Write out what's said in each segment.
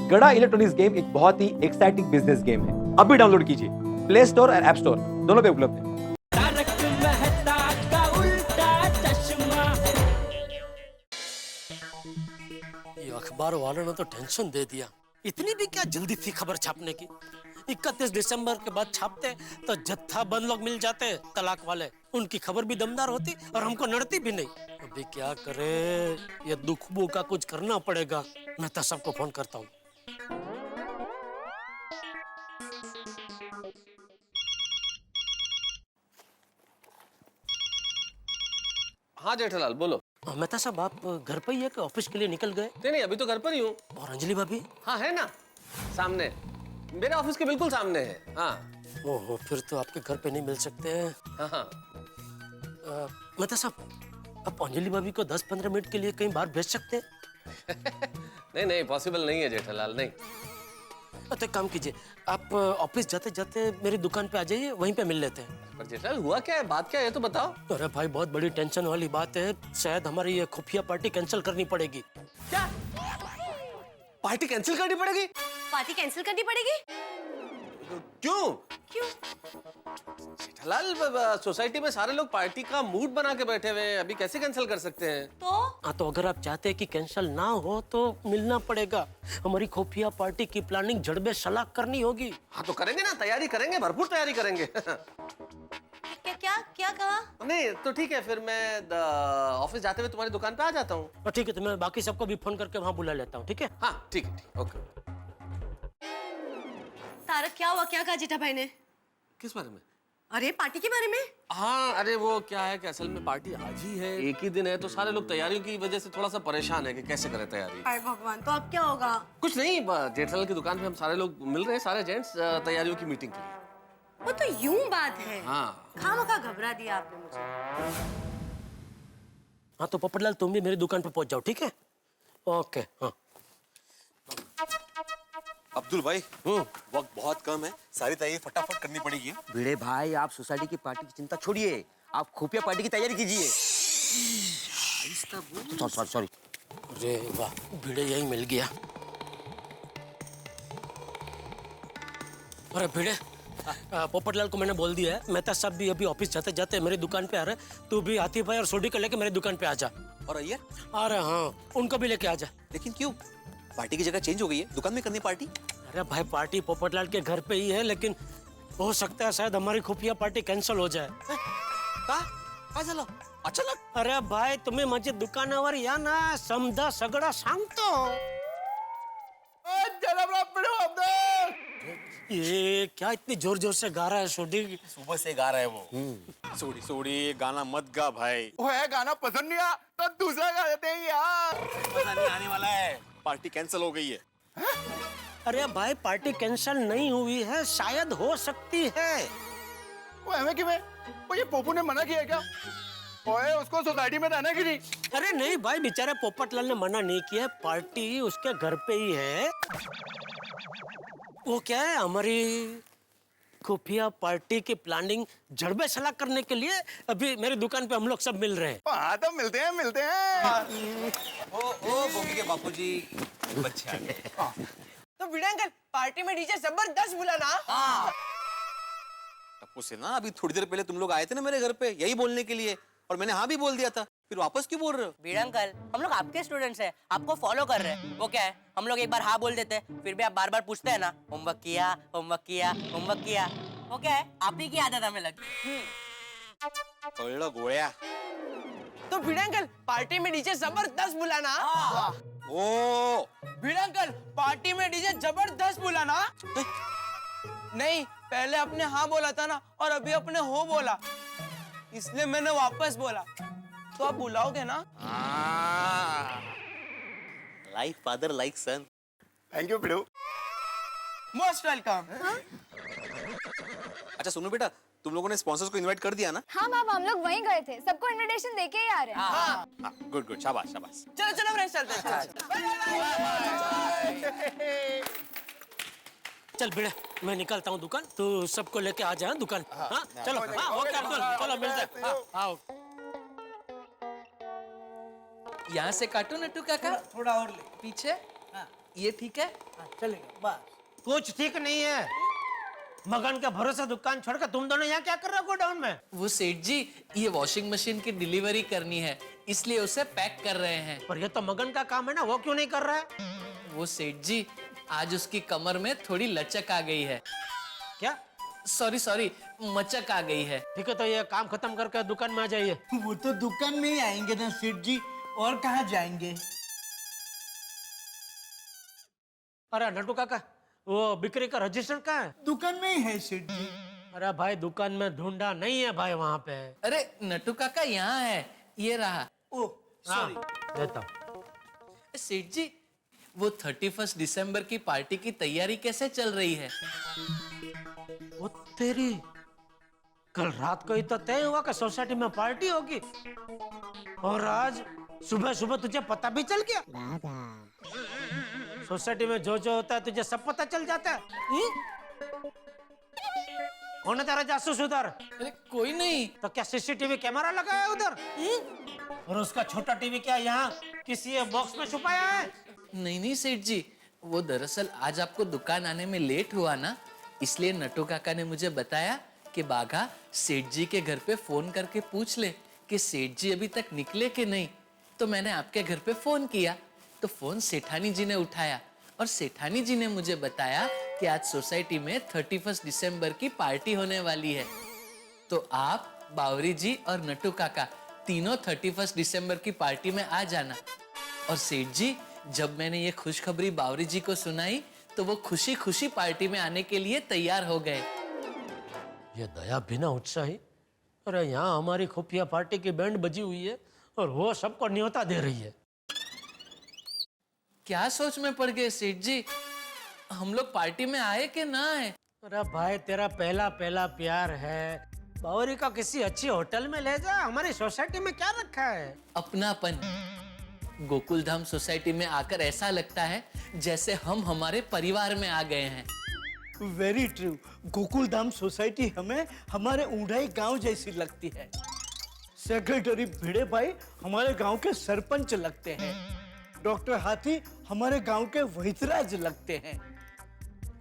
गड़ा electronics game एक बहुत ही एक्साइटिंग बिजनेस गेम है। अभी डाउनलोड कीजिए, प्ले स्टोर और ऐप स्टोर दोनों पे उपलब्ध है। ये अखबार वालों ने तो टेंशन दे दिया। इतनी भी क्या जल्दी थी खबर छापने की। 31 दिसंबर के बाद छापते तो जत्था बंद लोग मिल जाते तलाक वाले, उनकी खबर भी दमदार होती और हमको नड़ती भी नहीं। अभी क्या करे, ये दुखबू का कुछ करना पड़ेगा। मैं तो सबको फोन करता हूँ। हाँ जेठालाल बोलो। मेहता साहब, आप घर पे ही है कि ऑफिस के लिए निकल गए? नहीं अभी तो घर पर ही हूँ। और अंजलि भाभी? हाँ है ना, सामने, मेरे ऑफिस के बिल्कुल सामने है। हाँ ओहो, फिर तो आपके घर पे नहीं मिल सकते हैं। हाँ। मेहता साहब, आप अंजलि भाभी को 10-15 मिनट के लिए कहीं बाहर भेज सकते हैं? नहीं पॉसिबल नहीं है जेठालाल, नहीं। तो एक काम कीजिए, आप ऑफिस जाते जाते मेरी दुकान पे आ जाइए, वहीं पे मिल लेते हैं। पर जेठालाल हुआ क्या है, बात क्या है तो बताओ। अरे भाई, बहुत बड़ी टेंशन वाली बात है। शायद हमारी ये खुफिया पार्टी कैंसिल करनी पड़ेगी। क्या पार्टी कैंसिल करनी पड़ेगी? पार्टी कैंसिल करनी पड़ेगी? क्यों? क्यों? जेठालाल सोसाइटी में सारे लोग पार्टी का मूड बना के बैठे हुए हैं, अभी कैसे कैंसिल कर सकते हैं? तो अगर आप चाहते हैं कि कैंसिल ना हो तो मिलना पड़ेगा। हमारी खुफिया पार्टी की प्लानिंग जड़बे सलाह करनी होगी। हाँ तो करेंगे ना, तैयारी करेंगे, भरपूर तैयारी करेंगे। क्या क्या कहा? नहीं तो ठीक है, फिर मैं ऑफिस जाते हुए तुम्हारी दुकान पे आ जाता हूँ। और ठीक है, तो मैं बाकी सबको भी फोन करके वहाँ बुला लेता हूँ, ठीक है? हाँ ठीक है, ओके। तारक, क्या हुआ? क्या कहा जेठा भाई ने? किस बारे में? अरे पार्टी के बारे में। हाँ अरे वो क्या है कि असल में पार्टी आज ही है, एक ही दिन है, तो सारे लोग तैयारियों की वजह से थोड़ा सा परेशान है कि कैसे करें तैयारी। अरे भगवान, तो अब क्या होगा? कुछ नहीं, जेठालाल की दुकान पे हम सारे लोग मिल रहे हैं, सारे जेंट्स, तैयारियों की मीटिंग के लिए। वो तो यूं बात है। हाँ खामखा घबरा दिया आपने मुझे। हाँ तो पोपटलाल, तुम भी मेरी दुकान पे पहुंच जाओ, ठीक है? ओके। हाँ अब्दुल भाई, वक्त बहुत कम है, सारी तैयारी फटाफट करनी पड़ेगी। भिड़े भाई, आप सोसाइटी की पार्टी की चिंता छोड़िए, आप खुफिया पार्टी की तैयारी कीजिए। सॉरी। अरे वाह, भिड़े यही मिल गया। अरे भिड़े, पोपटलाल को मैंने बोल दिया है, मेहता साहब भी अभी ऑफिस जाते जाते मेरी दुकान पे आ रहे, तू भी हाथी भाई और सोडी को लेके मेरी दुकान पे आ जा। और अय्यर? अरे हाँ, उनको भी लेके आ जा। लेकिन क्यों? पार्टी की जगह चेंज हो गई है, दुकान में करनी पार्टी। अरे भाई, पार्टी पोपटलाल के घर पे ही है, लेकिन हो सकता है शायद हमारी खुफिया पार्टी कैंसिल हो जाए। काय झालं? अचानक? अरे भाई, तुम्ही माझी दुकानावर या ना, समजा सगळं सांगतो। ये क्या इतनी जोर जोर से गा रहा है सोडी? सुबह से गा रहा है वो। सोडी सोडी गाना मत गा भाई। वो है गाना पसंद नहीं आया तो दूसरा गा देते हैं यार। मजा नहीं आने वाला है, पार्टी कैंसिल हो गई है। अरे भाई, पार्टी कैंसिल नहीं हुई है, शायद हो सकती है। वो हमें क्यों है? वो ये पोपू ने मना किया क्या? ओए, उसको सोसाइटी में रहना की नहीं? अरे नहीं भाई, बेचारे पोपटलाल ने मना नहीं किया, पार्टी उसके घर पे ही है। वो क्या है, हमारी खुफिया पार्टी की प्लानिंग जड़बे सलाह करने के लिए अभी मेरी दुकान पे हम लोग सब मिल रहे हैं। हाँ तो मिलते हैं। ओ बोगी के बापूजी, बच्चे आ गए। तो भिड़े अंकल, पार्टी में डीजे जबरदस्त बुलाना। टप्पू से ना, अभी थोड़ी देर पहले तुम लोग आए थे ना मेरे घर पे यही बोलने के लिए, और मैंने हाँ भी बोल दिया था, फिर वापस क्यों बोल रहे हो? भिड़े अंकल, हम लोग आपके स्टूडेंट्स हैं, आपको फॉलो कर रहे हैं। वो क्या है, हम लोग एक बार हाँ बोल देते हैं, फिर भी आप बार बार पूछते हैं ना, होमवर्क किया, होमवर्क किया, होमवर्क किया। वो क्या है, आप ही की आदत हमें लगी। कळलं गोळ्या। तो भिड़े अंकल, पार्टी में डीजे जबरदस्त बुलाना। ओ भिड़े अंकल, पार्टी में डीजे जबरदस्त बुलाना। नहीं, पहले आपने हाँ बोला था ना, और अभी अपने हो बोला, इसलिए मैंने वापस बोला। तो आप बुलाओगे ना? Like father like son. Thank you बिड़ू। Most welcome. अच्छा सुनो बेटा, तुम लोगों ने स्पॉन्सर्स को इनवाइट कर दिया ना? हाँ मैम, हम लोग वहीं गए थे, सबको इनविटेशन देके ही आ रहे हैं। हाँ, गुड गुड, शाबाश शाबाश। चलो चलो फ्रेंड्स, चलते हैं। चल भिड़े, मैं निकलता हूँ दुकान, तू सबको लेके आ जा दुकान। हाँ चलो, हाँ ओके अब्दुल, चलो मिलते हैं। हाँ आओ। यहाँ से काटो नट्टू काका, थोड़ा और ले पीछे। ये ठीक है? चलेगा बस। कुछ ठीक नहीं है। मगन के भरोसे दुकान छोड़कर तुम दोनों यहाँ क्या कर रहे हो गोडाउन में? वो सेठ जी, ये वॉशिंग मशीन की डिलीवरी करनी है, इसलिए उसे पैक कर रहे हैं। पर ये तो मगन का काम है ना, वो क्यों नहीं कर रहा है? वो सेठ जी, आज उसकी कमर में थोड़ी लचक आ गई है। क्या? सॉरी, मचक आ गई है। ठीक है, तो ये काम खत्म करके दुकान में आ जाइए। वो तो दुकान में ही आएंगे ना सेठ जी, और कहाँ जाएंगे? अरे नटू काका, वो बिक्री का रजिस्टर कहाँ है? दुकान में ही है सेठ जी। अरे भाई दुकान में ढूंढा नहीं है भाई वहाँ पे। अरे नटू काका यहाँ है, ये रहा। ओ हाँ, सॉरी। देता हूँ। सेठ जी, वो 31 दिसंबर की पार्टी की तैयारी कैसे चल रही है? वो तेरी, कल रात को ही तो तय हुआ कि सोसाइटी में पार्टी होगी, और आज सुबह सुबह तुझे पता भी चल गया। सोसाइटी में जो जो होता है तुझे सब पता चल जाता है। कौन है तेरा जासूस उधर? अरे कोई नहीं। तो क्या सीसीटीवी कैमरा लगा है उधर? और उसका छोटा टीवी क्या यहाँ किसी बॉक्स में छुपाया है? नहीं सेठ जी, वो दरअसल आज आपको दुकान आने में लेट हुआ ना, इसलिए नटू काका ने मुझे बताया कि बाघा सेठ जी के घर पे फोन करके पूछ ले कि सेठ जी अभी तक निकले कि नहीं। तो मैंने आपके घर पे फोन किया, तो फोन सेठानी जी ने उठाया, और सेठानी जी ने मुझे बताया कि आज सोसाइटी में 31 दिसंबर की पार्टी होने वाली है। तो आप, बावरी जी और नटू काका तीनों 31 दिसंबर की पार्टी में आ जाना। और सेठ जी, जब मैंने ये खुशखबरी बावरी जी को सुनाई तो वो खुशी खुशी पार्टी में आने के लिए तैयार हो गए। ये दया बिना उत्साही, अरे यहाँ हमारी खुफिया पार्टी की बैंड बजी हुई है और वो सबको न्योता दे रही है। क्या सोच में पड़ गए सेठ जी? हम लोग पार्टी में आए कि ना आए? अरे भाई तेरा पहला पहला प्यार है, बावरी का किसी अच्छी होटल में ले जा। हमारी सोसाइटी में क्या रखा है? अपनापन। गोकुल धाम सोसाइटी में आकर ऐसा लगता है जैसे हम हमारे परिवार में आ गए हैं। Very true. Gokul Dham society हमें हमारे ऊंढाई गांव जैसी लगती है। सेक्रेटरी भिड़े भाई हमारे गांव के सरपंच लगते हैं। डॉक्टर हाथी हमारे गांव के वहितराज लगते हैं।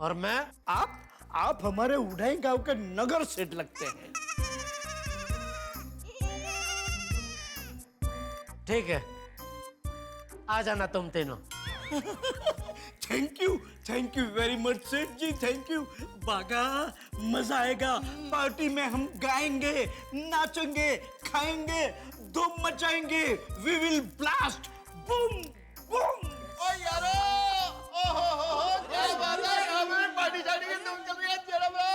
और मैं? आप हमारे ऊंढाई गांव के नगर सेठ लगते हैं। ठीक है, आ जाना तुम तीनों। थैंक यू वेरी मच सेठ जी, थैंक यू। बागा, मजा आएगा। पार्टी में हम गाएंगे, नाचेंगे, खाएंगे, धूम मचाएंगे। We will blast, boom boom. ओ यारो, ओहो, क्या बात है, हमें पार्टी शादी की धूम चल रही है, चलो ब्रो।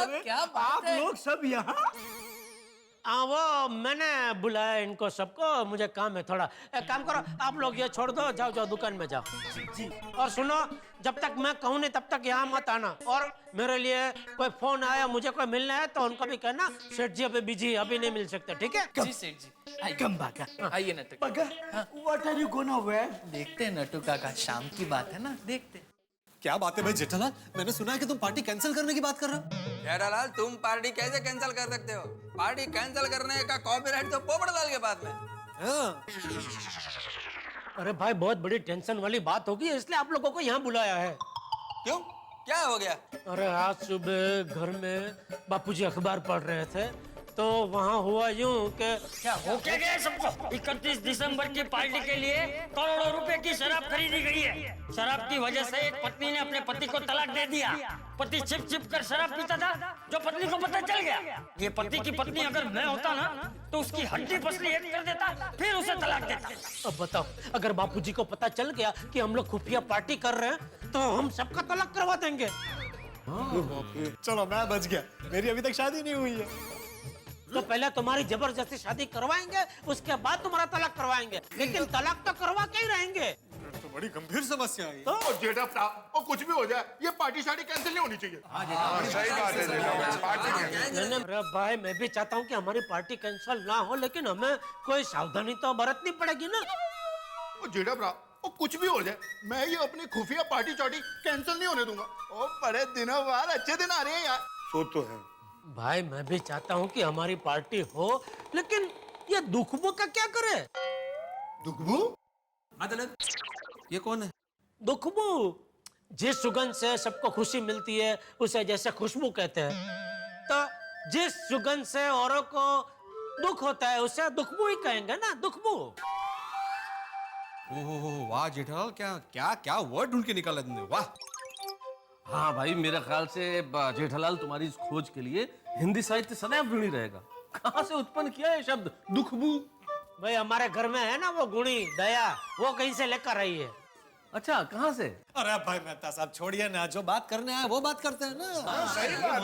अरे क्या बात आप है? लोग सब यहाँ? हाँ, वो मैंने बुलाया इनको सबको, मुझे काम है थोड़ा। एक काम करो, आप लोग ये छोड़ दो, जाओ दुकान में जाओ। जी। और सुनो, जब तक मैं कहूँ नहीं तब तक यहाँ मत आना। और मेरे लिए कोई फोन आया, मुझे कोई मिलना है तो उनको भी कहना सेठ जी अभी बिजी, अभी नहीं मिल सकते, ठीक है? जी सेठ जी, आइए। कम बागा। आइए Natu Bagha, what are you gonna where? देखते हैं नटू काका, शाम की बात है ना, देखते हैं। क्या बात है भाई जेठालाल, मैंने सुना है कि तुम पार्टी कैंसिल करने की बात कर रहे हो। जेठालाल, तुम पार्टी कैसे कैंसिल कर सकते हो? पार्टी कैंसिल करने का कॉपीराइट तो पोपटलाल के पास में। हाँ। अरे भाई बहुत बड़ी टेंशन वाली बात होगी, इसलिए आप लोगों को यहाँ बुलाया है। क्यों, क्या हो गया? अरे आज सुबह घर में बापूजी अखबार पढ़ रहे थे तो वहाँ हुआ यूं कि क्या हो क्या गया सबको? 31 दिसंबर की पार्टी के लिए करोड़ों रुपए की शराब खरीदी गई है। शराब की वजह से एक पत्नी ने अपने पति को तलाक दे दिया। पति छिप छिप कर शराब पीता था, जो पत्नी को पता चल गया। ये पति की पत्नी अगर मैं होता ना तो उसकी हड्डी पसली एक कर देता, फिर उसे तलाक देता। अब बताओ, अगर बापूजी को पता चल गया कि हम लोग खुफिया पार्टी कर रहे हैं तो हम सबका तलाक करवा देंगे। चलो मैं बच गया, मेरी अभी तक शादी नहीं हुई है। तो पहले तुम्हारी जबरदस्ती शादी करवाएंगे, उसके बाद तुम्हारा तलाक करवाएंगे, लेकिन तलाक तो करवा के ही रहेंगे। तो बड़ी गंभीर समस्या है। तो जेठा और कुछ भी हो जाए, ये पार्टी शादी कैंसिल नहीं होनी चाहिए। सही बात है जेठालाल। अरे भाई मैं भी चाहता हूँ कि हमारी पार्टी कैंसिल ना हो, लेकिन हमें कोई सावधानी तो बरतनी पड़ेगी ना। जेठा और कुछ भी हो जाए, मैं ये अपनी खुफिया पार्टी चार्टी कैंसिल नहीं होने दूंगा। ओ बड़े दिनों बाद अच्छे दिन आ रहे हैं यार। सो तो है भाई मैं भी चाहता हूँ कि हमारी पार्टी हो, लेकिन ये दुखबू का क्या करे? दुखबू? मतलब ये कौन है? दुखबू। जिस सुगंध से सबको खुशी मिलती है उसे जैसे खुशबू कहते हैं, तो जिस सुगंध से औरों को दुख होता है उसे दुखबू ही कहेंगे ना, दुखबू। ओह वाह जेठालाल, क्या क्या क्या वर्ड ढूंढ के निकाला तुमने, वाह। हाँ भाई, मेरे ख्याल से जेठालाल तुम्हारी इस खोज के लिए हिंदी साहित्य सदैव ऋणी रहेगा। कहाँ से उत्पन्न किया है शब्द दुखबू? भाई हमारे घर में है ना वो गुणी दया, वो कहीं से लेकर आई है। अच्छा, कहाँ से? अरे भाई मेहता साहब छोड़िए ना, जो बात करने आए वो बात करते हैं ना। सही बात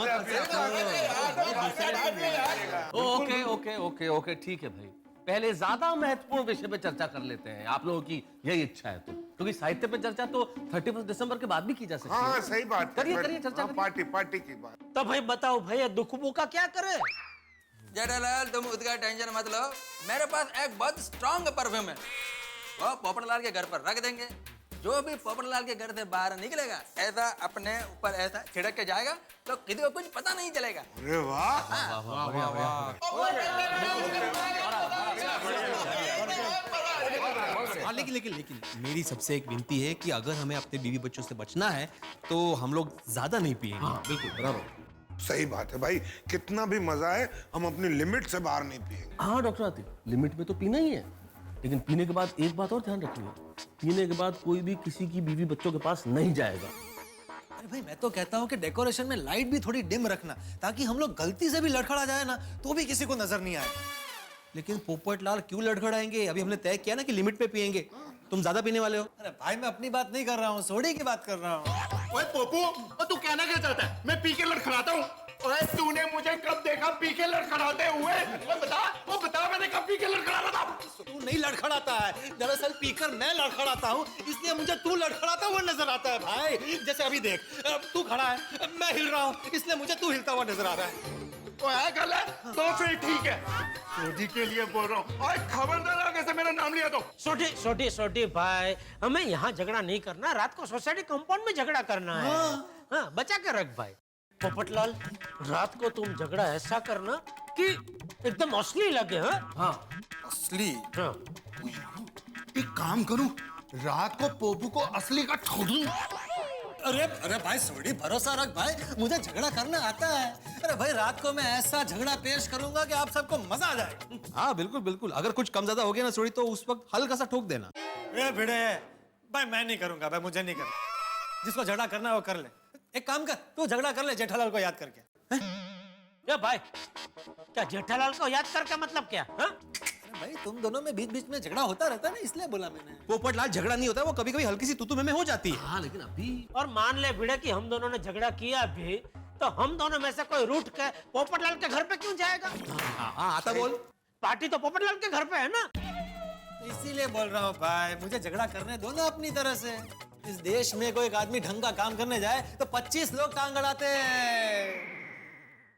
है। ओके ओके ओके ओके, ठीक है भाई। पहले ज्यादा महत्वपूर्ण विषय पे चर्चा कर लेते हैं, आप लोगों की यही इच्छा है तो, क्योंकि साहित्य पे चर्चा तो 31 दिसंबर के बाद भी की जा सकती है। हाँ सही बात। करिए करिए चर्चा। पार्टी की बात। तो भाई बताओ भैया दुखबू का क्या करे? जेठालाल तुम उसका टेंशन मत लो, मेरे पास एक बहुत स्ट्रॉन्ग परफ्यूम है, वो पोपटलाल के घर पर रख देंगे। जो भी पोपटलाल के घर से बाहर निकलेगा ऐसा अपने ऊपर ऐसा छिड़क के जाएगा तो किसी को कुछ पता नहीं चलेगा। अरे वाह हाँ, लेकिन मेरी सबसे एक विनती है कि अगर हमें अपने बीवी बच्चों से बचना है तो हम लोग ज्यादा नहीं पिएंगे। हाँ बिल्कुल बराबर। सही बात है भाई, कितना भी मजा है हम अपनी लिमिट से बाहर नहीं पिएंगे। हाँ डॉक्टर आतिफ, लिमिट में तो पीना ही है, लेकिन पीने के बाद एक बात और ध्यान रखनी है, पीने के बाद कोई भी किसी की बीवी बच्चों के पास नहीं जाएगा। अरे भाई मैं तो कहता हूँ कि डेकोरेशन में लाइट भी थोड़ी डिम रखना, ताकि हम लोग गलती से भी लड़खड़ा जाए ना तो भी किसी को नजर नहीं आए। लेकिन पोपटलाल क्यों लड़खड़ाएंगे? अभी हमने तय किया ना कि लिमिट पे पिएंगे। तुम ज्यादा पीने वाले हो। अरे भाई मैं अपनी बात नहीं कर रहा हूँ, सोडे की बात कर रहा हूँ। ओए पोपू, तू कहना क्या चाहता है? मैं पी के लड़खड़ाता हूँ? ओए तूने मुझे कब देखा पी के लड़खड़ाते हुए? वो बता मैंने कब पी के लड़खड़ाता था? तू नहीं लड़खड़ाता है, दरअसल पीकर मैं लड़खड़ाता हूँ, इसलिए मुझे तू लड़खड़ाता हुआ नजर आता है भाई। जैसे अभी देख, तू खड़ा है, मैं हिल रहा हूँ, इसलिए मुझे तू हिलता हुआ नजर आ रहा है। ओए गलत, तो फिर ठीक है, सोडी के लिए बोल रहा हूँ। ओए खबरदार आगे से मेरा नाम लिया तो। छोटी भाई, हमें यहाँ झगड़ा नहीं करना, रात को सोसाइटी कंपाउंड में झगड़ा करना है। हाँ, बचा के रख भाई। पोपटलाल, रात को तुम झगड़ा ऐसा करना कि एकदम असली लगे। हाँ असली? हाँ। एक काम करूं, रात को पोपू को असली का ठोक दूं। अरे भाई सोडी भरोसा रख भाई, मुझे झगड़ा करना आता है। अरे भाई रात को मैं ऐसा झगड़ा पेश करूंगा कि आप सबको मजा आ जाए। हाँ बिल्कुल बिल्कुल, अगर कुछ कम ज्यादा हो गया ना सोडी तो उस वक्त हल्का सा ठोक देना। भिड़े भाई मैं नहीं करूंगा भाई, मुझे नहीं करना। जिसको झगड़ा करना है वो कर ले। एक काम कर, तू झगड़ा कर ले जेठालाल को याद करके। क्या भाई, क्या जेठालाल को याद करके मतलब क्या? भाई तुम दोनों में बीच बीच में झगड़ा होता रहता है ना, इसलिए बोला मैंने। पोपटलाल झगड़ा नहीं होता, वो कभी कभी हल्की सी तू में हो जाती है। हाँ लेकिन अभी। और मान ले भिड़े कि हम दोनों ने झगड़ा किया भी, तो हम दोनों में से कोई रूठ के पोपटलाल के घर पे क्यों जाएगा? हाँ आता बोल। पार्टी तो पोपटलाल के घर पे है ना। इसीलिए बोल रहा हूँ भाई, मुझे झगड़ा करने दो ना अपनी तरह से। इस देश में कोई एक आदमी ढंग का काम करने जाए तो 25 लोग टांग अड़ाते हैं।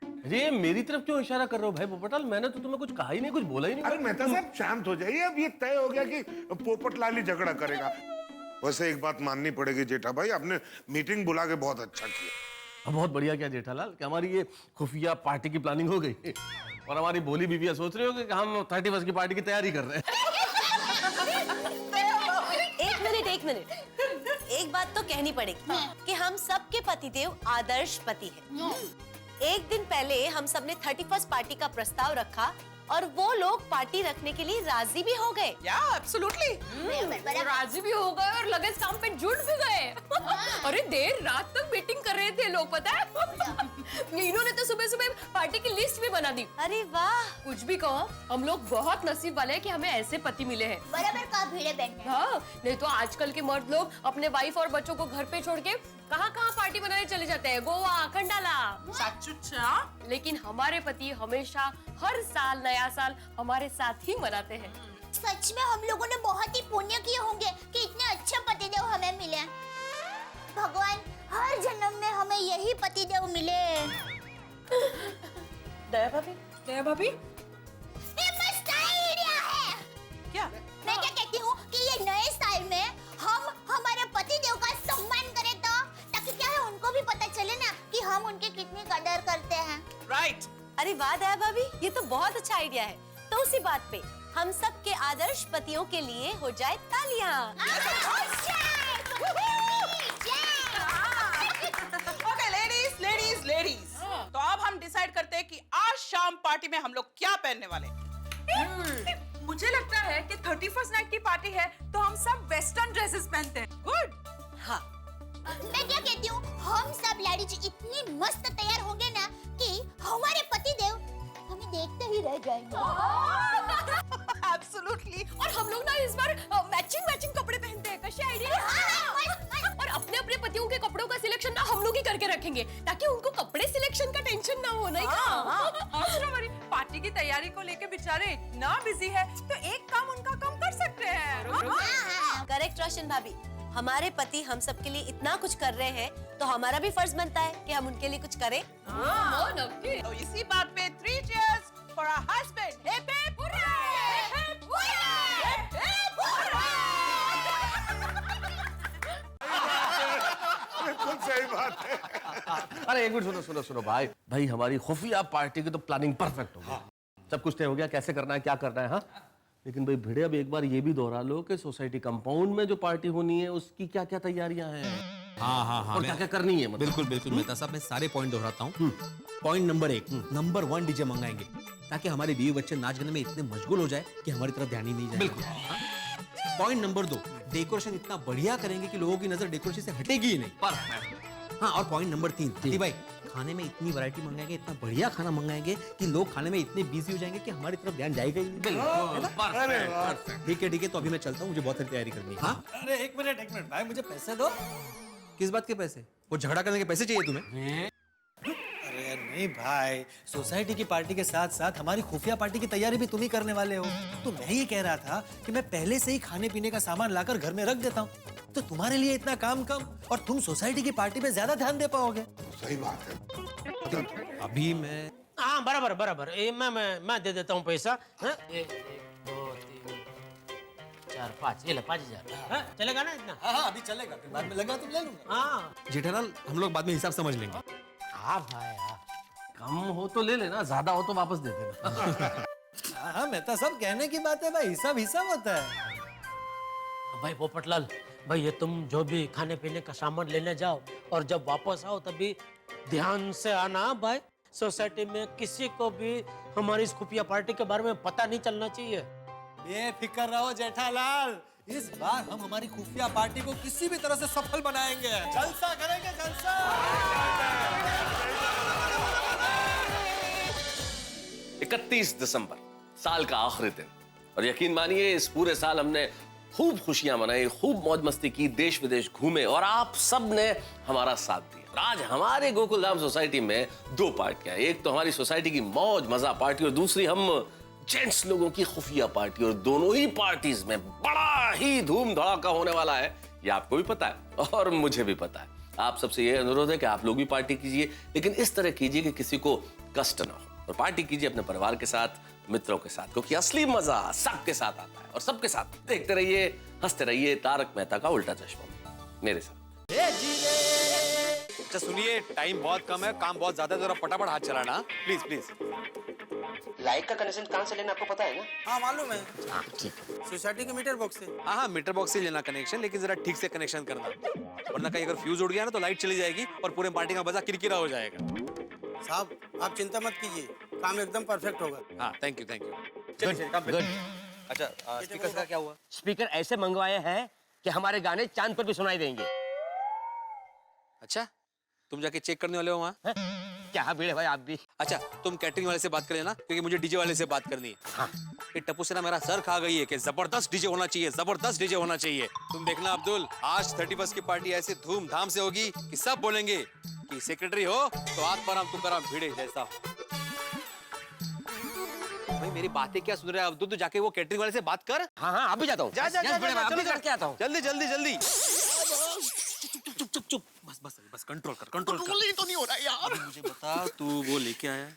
अरे मेरी तरफ क्यों इशारा कर रहे हो भाई पोपटलाल? मैंने तो तुम्हें कुछ कहा ही नहीं, कुछ बोला ही नहीं। अरे मेहता साहब शांत हो जाइए, अब ये तय हो गया कि पोपटलाल ही झगड़ा करेगा। वैसे एक बात माननी पड़ेगी जेठा भाई, आपने मीटिंग बुला के बहुत अच्छा किया। बहुत बढ़िया किया जेठालाल कि हमारी ये खुफिया पार्टी की प्लानिंग हो गई और हमारी बोली बीवियां सोच रही हो कि हम 31 की पार्टी की तैयारी कर रहे हैं। एक मिनट, एक बात तो कहनी पड़ेगी कि हम सबके पतिदेव आदर्श पति हैं। एक दिन पहले हम सब ने 31 पार्टी का प्रस्ताव रखा और वो लोग पार्टी रखने के लिए राजी भी हो गए। एब्सोल्युटली राजी भी हो गए और लगे इस काम पे जुट भी गए। अरे देर रात तक मीटिंग कर रहे थे लोग, पता है। इन्होंने तो सुबह सुबह पार्टी की लिस्ट भी बना दी। अरे वाह, कुछ भी कहो, हम लोग बहुत नसीब वाले हैं कि हमें ऐसे पति मिले हैं। बराबर का भिड़े बहन। हाँ, नहीं तो आजकल के मर्द लोग अपने वाइफ और बच्चों को घर पे छोड़ के कहाँ पार्टी बनाने चले जाते हैं, गोवा, खंडाला। सच? लेकिन हमारे पति हमेशा हर साल नया साल हमारे साथ ही मनाते हैं। सच में हम लोगों ने बहुत ही पुण्य किए होंगे कि इतने अच्छे पतिदेव हमें मिले। भगवान हर जन्म में हमें यही पतिदेव मिले। दया भाभी, ये मस्त आइडिया है। क्या? मैं क्या कहती हूँ कि ये नए साल में हम हमारे पतिदेव का सम्मान करें, तो ताकि क्या है उनको भी पता चले ना कि हम उनकी कितनी कदर करते हैं। राइट। अरे वाह दया भाभी, ये तो बहुत अच्छा आइडिया है। तो उसी बात पे हम सब के आदर्श पतियों के लिए हो जाए तालियां। ओके लेडीज लेडीज लेडीज, तो अब हम डिसाइड करते हैं कि आज शाम पार्टी में हम लोग क्या पहनने वाले हैं। मुझे लगता है कि 31st नाइट की पार्टी है तो हम सब वेस्टर्न ड्रेसेस पहनते हैं। गुड। हाँ, मैं क्या कहती हूँ, हम सब लाड़ी जी इतनी मस्त तैयार होंगे ना कि हमारे पति देव हमें देखते ही रह जाएंगे। एब्सोल्युटली। और हम लोग ना इस बार मैचिंग कपड़े पहनते हैं। कैसे आइडिया? और अपने अपने पतियों के कपड़ों का सिलेक्शन ना हम लोग ही करके रखेंगे ताकि उनको कपड़े सिलेक्शन का टेंशन ना हो। नहीं पार्टी की तैयारी को लेके बेचारे इतना बिजी है तो एक काम उनका कम कर सकते हैं। करेक्ट रोशन भाभी, हमारे पति हम सब के लिए इतना कुछ कर रहे हैं तो हमारा भी फर्ज बनता है कि हम उनके लिए कुछ करें। तो इसी बात पे 3 cheers for our husband. Hip hip hooray! Hip hip hooray! बिल्कुल सही बात है। अरे एक मिनट सुनो भाई हमारी खुफिया पार्टी की तो प्लानिंग परफेक्ट हो गई, सब कुछ तय हो गया, कैसे करना है क्या करना है। हाँ, लेकिन भाई भिड़े अब एक बार ये भी दोहरा लो कि सोसाइटी कंपाउंड में जो पार्टी होनी है उसकी क्या क्या तैयारियां हैं। हाँ और क्या क्या करनी है मतलब। बिल्कुल मेहता साहब, मैं सारे पॉइंट दोहराता हूँ। पॉइंट नंबर 1, नंबर 1 डीजे मंगाएंगे ताकि हमारे बीवी बच्चे नाच गाने में इतने मशगूल हो जाए कि हमारी तरफ ध्यान ही नहीं जाए। बिल्कुल। पॉइंट नंबर 2, डेकोरेशन इतना बढ़िया करेंगे कि लोगों की नजर डेकोरेशन से हटेगी ही नहीं। परफेक्ट। हाँ, और पॉइंट नंबर 3 भाई, खाने में इतनी वैरायटी मंगाएंगे, इतना बढ़िया खाना मंगाएंगे कि लोग खाने में इतने बिजी हो जाएंगे कि हमारी तरफ ध्यान जाएगा ही नहीं। ठीक है, तो अभी मैं चलता हूँ, मुझे बहुत सारी तैयारी करनी है। हाँ? अरे एक मिनट भाई, मुझे पैसे दो। किस बात के पैसे? वो झगड़ा करने के पैसे चाहिए तुम्हें? अरे नहीं भाई, सोसाइटी की पार्टी के साथ साथ हमारी खुफिया पार्टी की तैयारी भी तुम ही करने वाले हो। तो मैं ये कह रहा था कि मैं पहले से ही खाने पीने का सामान लाकर घर में रख देता हूँ, तो तुम्हारे लिए इतना काम कम और तुम सोसाइटी की पार्टी पे ज्यादा ध्यान दे पाओगे। सही बात है। अभी मैं हाँ बराबर मैं दे देता हूँ पैसा। 1 2 3 4 5, ये ले 5000। चलेगा ना इतना? हाँ अभी चलेगा, फिर बाद में लगा तुम ले लूंगा। हाँ जेठालाल, हम लोग बाद में हिसाब समझ लेंगे। हाँ भाई हाँ। कम हो तो ले लेना, ज्यादा हो तो वापस दे देना। हाँ मेहता साहब, कहने की बात है भाई, हिसाब होता है। भाई पोपटलाल भाई, ये तुम जो भी खाने पीने का सामान लेने जाओ और जब वापस आओ तभी ध्यान से आना भाई। सोसाइटी में किसी को भी हमारी इस खुफिया पार्टी के बारे में पता नहीं चलना चाहिए। बेफिक्र रहो जेठालाल, इस बार हम हमारी खुफिया पार्टी को किसी भी तरह से सफल बनाएंगे। जलसा करेंगे, जलसा। 31 दिसंबर, साल का आखिरी दिन, और यकीन मानिए इस पूरे साल हमने खूब खुशियां मनाई, खूब मौज मस्ती की, देश विदेश घूमे और आप सब ने हमारा साथ दिया। आज हमारे गोकुलधाम सोसाइटी में 2 पार्टियां, एक तो हमारी सोसाइटी की मौज मजा पार्टी और दूसरी हम जेंट्स लोगों की खुफिया पार्टी। और दोनों ही पार्टीज में बड़ा ही धूम धड़ाका होने वाला है, ये आपको भी पता है और मुझे भी पता है। आप सबसे ये अनुरोध है कि आप लोग भी पार्टी कीजिए, लेकिन इस तरह कीजिए कि किसी को कष्ट ना हो। और पार्टी कीजिए अपने परिवार के साथ, मित्रों के साथ, क्योंकि असली मजा सबके साथ आता है। और सबके साथ देखते रहिए, हंसते रहिए तारक मेहता का उल्टा चश्मा मेरे साथ। अच्छा सुनिए, टाइम बहुत कम है, काम बहुत ज्यादा है, जरा फटाफट हाथ चलाना प्लीज। लाइट का कनेक्शन कहाँ से लेना आपको पता है ना? हाँ मालूम है, हाँ ठीक है। सोसाइटी के मीटर बॉक्स से। हाँ, मीटर बॉक्स से लेना कनेक्शन, लेकिन जरा ठीक से कनेक्शन करना, वरना कहीं अगर फ्यूज उड़ गया ना तो लाइट चली जाएगी और पूरे पार्टी का मजा किरकिरा हो जाएगा। साहब आप चिंता मत कीजिए, काम एकदम परफेक्ट होगा। हाँ, थैंक यू। गुड। अच्छा, स्पीकर का क्या हुआ? स्पीकर ऐसे मंगवाए हैं कि हमारे गाने चांद पर भी सुनाई देंगे। अच्छा, तुम जाके चेक करने वाले हो वहाँ? क्या भीड़ है भाई, आप भी। अच्छा, तुम कैटरिंग वाले से बात कर लेना, क्योंकि मुझे डीजे वाले से बात करनी है। हाँ। ये टप्पू से ना मेरा सर खा गई है कि जबरदस्त डीजे होना चाहिए, जबरदस्त डीजे होना चाहिए। तुम देखना अब्दुल, आज 31 की पार्टी ऐसे धूमधाम से होगी कि सब बोलेंगे कि सेक्रेटरी हो तो हाथ पर हम तुम भिड़े जैसा। भाई मेरी बातें क्या सुन रहे हैं अब्दुल? तू जाके वो कैटरिंग वाले से बात कर। हाँ अभी जाता हूँ। जा अभी करके आता हूँ। जल्दी। चुप, बस कंट्रोल कर। ही तो नहीं हो रहा यार। मुझे बता, तू वो लेके आया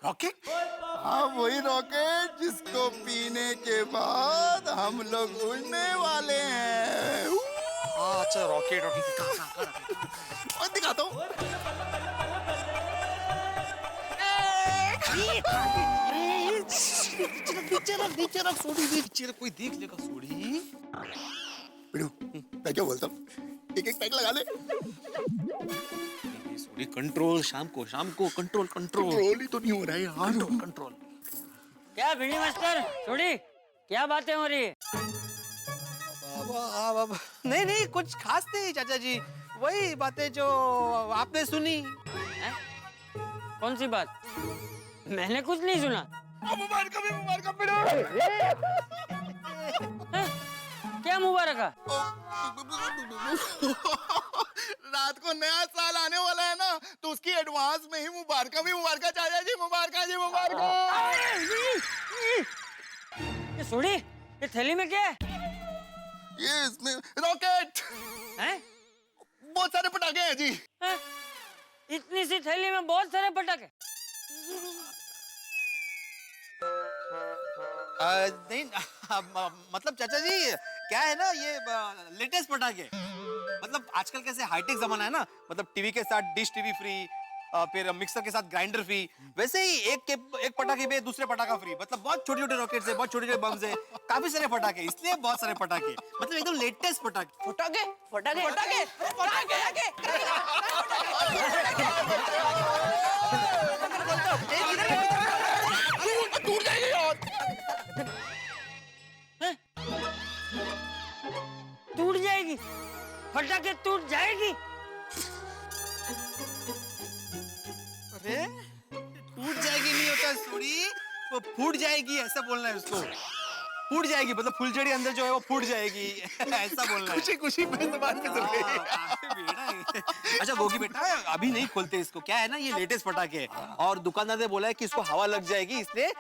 रॉकेट? हाँ वही रॉकेट जिसको पीने के बाद हम लोग उड़ने वाले हैं। अच्छा, रॉकेट और दिखाता हूँ। नीचे रख सोडी, नीचे रख, कोई देख लेगा सोडी। बिड़ू, मैं क्या बोलता हूँ, एक पैक लगा ले। सोडी कंट्रोल, शाम को कंट्रोल। कंट्रोल ही तो नहीं हो रहा है यार। कंट्रोल। क्या भिड़ी मास्टर छोड़ी, क्या बातें हो रही है? नहीं कुछ खास नहीं चाचा जी, वही बातें जो आपने सुनी। है? कौन सी बात? मैंने कुछ नहीं सुना। मुबारक बिड़ू। क्या मुबारक? रात को नया साल आने वाला है ना, तो उसकी एडवांस में ही मुबारक चाचा जी, मुबारक। ये छोड़ी, ये थैली में क्या है? ये इसमें रॉकेट हैं? बहुत सारे पटाखे हैं जी। हैं? इतनी सी थैली में बहुत सारे पटाखे? नहीं मतलब चाचा जी क्या है ना, ये लेटेस्ट पटाखे, मतलब आजकल कैसे हाईटेक जमाना है ना, मतलब टीवी के साथ डिश टीवी फ्री, फिर मिक्सर के साथ ग्राइंडर फ्री, वैसे ही एक पटाखे पे दूसरे पटाखा फ्री, मतलब बहुत छोटे रॉकेट्स है, बहुत छोटे बम्स है, काफी सारे पटाखे, इसलिए बहुत सारे पटाखे, मतलब एकदम लेटेस्ट पटाखे। टूट जाएगी यार। टूट जाएगी? फटाके टूट जाएगी? अरे टूट जाएगी नहीं होता सोडी, वो फूट जाएगी ऐसा बोलना है उसको। फूट जाएगी मतलब फुलझड़ी अंदर जो है वो फूट जाएगी ऐसा बोलना है। खुशी में जबान पे चल गई। अच्छा गोगी बेटा, अभी नहीं खोलते इसको, क्या है ना ये लेटेस्ट पटाखे है, और दुकानदार ने बोला है कि इसको हवा लग जाएगी, इसलिए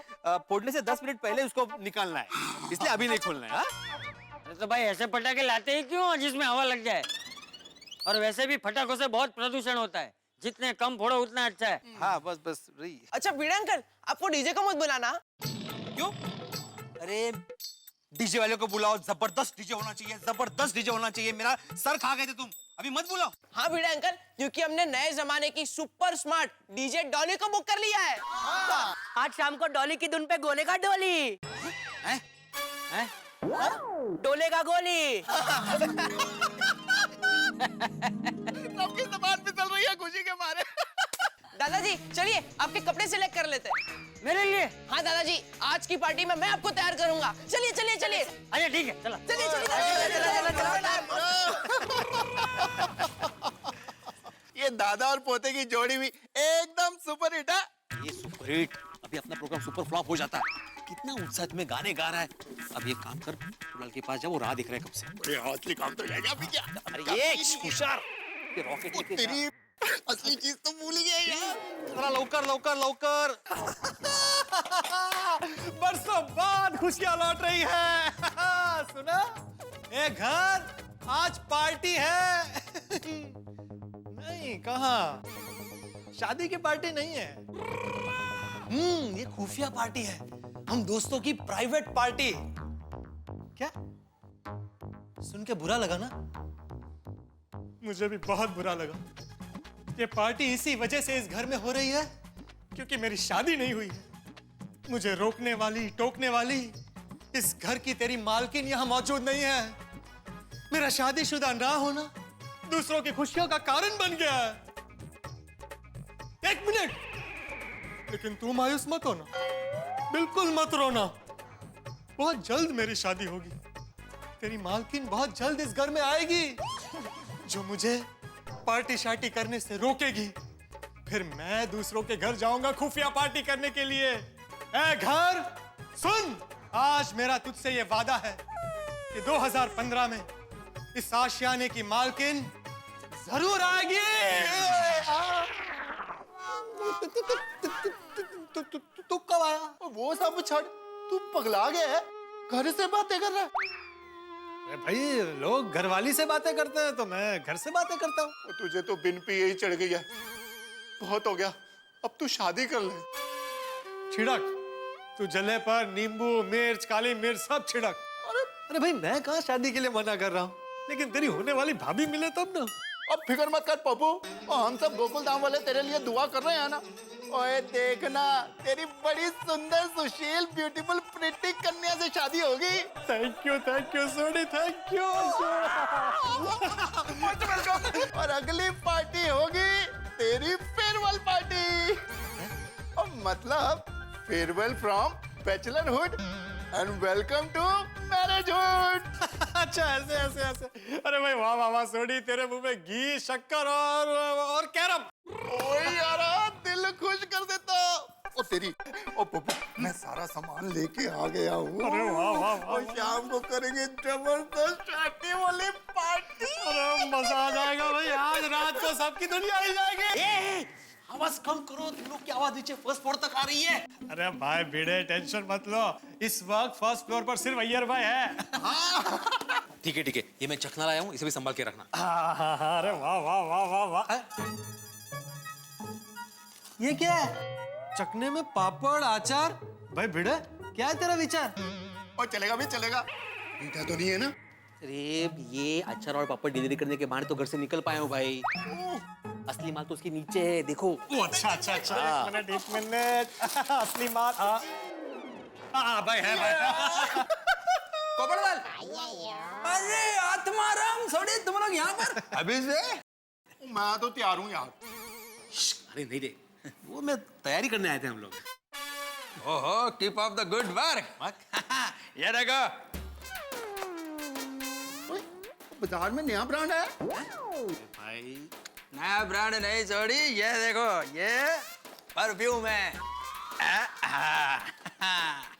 फोड़ने से 10 मिनट पहले उसको निकालना है, इसलिए अभी नहीं खोलना है। अरे तो भाई ऐसे पटाखे लाते ही क्यों जिसमें हवा लग जाए? और वैसे भी फटाकों से बहुत प्रदूषण होता है, जितने कम फोड़ो उतना अच्छा है। हाँ बस रही। अच्छा भिड़े अंकल, आपको डीजे को मत बुलाना। क्यों? अरे डीजे वाले को बुलाओ, जबरदस्त डीजे होना चाहिए, मेरा सर खा गए थे तुम, अभी मत बुलाओ। हाँ भिड़े अंकल, क्योंकि हमने नए जमाने की सुपर स्मार्ट डीजे डॉली को बुक कर लिया है। आज शाम को डॉली की धुन पे गोले का डोली। हैं? डोले का गोली। सबकी जबान पे चल रही है खुशी के मारे। दादाजी चलिए आपके कपड़े सिलेक्ट कर लेते हैं। मेरे लिए? हाँ दादाजी, आज की पार्टी में मैं आपको तैयार करूंगा। चलिए। अच्छा ठीक है, चला। ये दादा और पोते की जोड़ी भी एकदम सुपर हिट है। ये सुपर हिट, अभी अपना प्रोग्राम सुपर फ्लॉप हो जाता है। कितना उत्साह में गाने गा रहा है। अब ये काम कर, कुणाल के पास जा, वो राह दिख रहा है कब से। असली काम तो जाएगा अभी क्या? अरे ये होशियार, ये रॉकेट लेके जा। तेरी असली चीज तो भूल ही गया यार। थोड़ा लवकर। बरसों बाद खुशियां लौट रही है। सुना? ए घर, आज पार्टी है। नहीं कहाँ, शादी की पार्टी नहीं है। ये खुफिया पार्टी है, हम दोस्तों की प्राइवेट पार्टी। क्या सुन के बुरा लगा ना? मुझे भी बहुत बुरा लगा। ये पार्टी इसी वजह से इस घर में हो रही है क्योंकि मेरी शादी नहीं हुई है। मुझे रोकने वाली, टोकने वाली इस घर की तेरी मालकिन यहाँ मौजूद नहीं है। मेरा शादीशुदा ना होना दूसरों की खुशियों का कारण बन गया है। एक मिनट, लेकिन तू मायूस मत होना, बिल्कुल मत रोना। बहुत जल्द मेरी शादी होगी, तेरी मालकिन बहुत जल्द इस घर में आएगी जो मुझे पार्टी शार्टी करने से रोकेगी। फिर मैं दूसरों के घर जाऊंगा खुफिया पार्टी करने के लिए। ए घर सुन, आज मेरा तुझसे ये वादा है कि 2015 में इस आशियाने की मालकिन जरूर आएगी। तू कब आया? वो सब छोड़, तू पगला गया है, घर से बातें कर रहा है। अरे भाई लोग घरवाली से बातें करते हैं तो मैं घर से बातें करता हूँ। तुझे तो बिन पिए ही चढ़ गई है, बहुत हो गया, अब तू शादी कर ले। छिड़क, तू जले पर नींबू मिर्च काली मिर्च सब छिड़क। अरे भाई मैं कहाँ शादी के लिए मना कर रहा हूँ, लेकिन तेरी होने वाली भाभी मिले तब ना। अब फिक्र मत कर पप्पू, और हम सब गोकुल धाम वाले तेरे लिए दुआ कर रहे हैं ना। ओए देखना, तेरी बड़ी सुंदर सुशील ब्यूटीफुल प्रिटी कन्या से शादी होगी। Thank you Soni, thank you. और अगली पार्टी होगी तेरी फेयरवेल पार्टी, और मतलब farewell from bachelorhood and welcome to marriagehood. अच्छा ऐसे। अरे भाई वाह वाह वाह सोनी, तेरे मुंह में घी शक्कर और कैरम। ओए यारा, दिल खुश कर देता। ओ तेरी, ओ पप्पू, मैं सारा सामान लेके आ गया हूँ। अरे वाह वाह वाह। और शाम को करेंगे जबरदस्त शादी वाली पार्टी। अरे मजा आ जाएगा भाई, आज रात को सबकी दुनिया ही जाएगी। आवाज कम करो, तुम लोग की आवाज नीचे फर्स्ट फ्लोर तक आ रही है। अरे भाई भिड़े, टेंशन मत लो, इस वक्त फर्स्ट फ्लोर पर सिर्फ अय्यर भाई है। ठीक है, ये मैं चखना लाया हूँ, इसे भी संभाल के रखना। अरे वाह वाह वाह वाह वाह। ये क्या है? चखने में पापड़ अचार। भाई भिड़े, क्या है तेरा विचार? और चलेगा भी चलेगा, मीठा तो नहीं है ना? अरे ये अचार और पापड़ डिलीवरी करने के बहाने तो घर से निकल पाए हो भाई। असली माल तो उसके नीचे है, देखो। अच्छा। एक मिनट। असली माल भाई है भाई। पोपटलाल, अरे आत्माराम सोनी, तुम लोग यहाँ पर अभी से? मैं तो तैयार हूँ यार। अरे नहीं रे, वो मैं तैयारी करने आए थे हम लोग। ओहो, keep up the good work. ये देखो, बाजार में नया ब्रांड है भाई। नया ब्रांड नहीं छोड़ी, ये देखो, ये परफ्यूम है।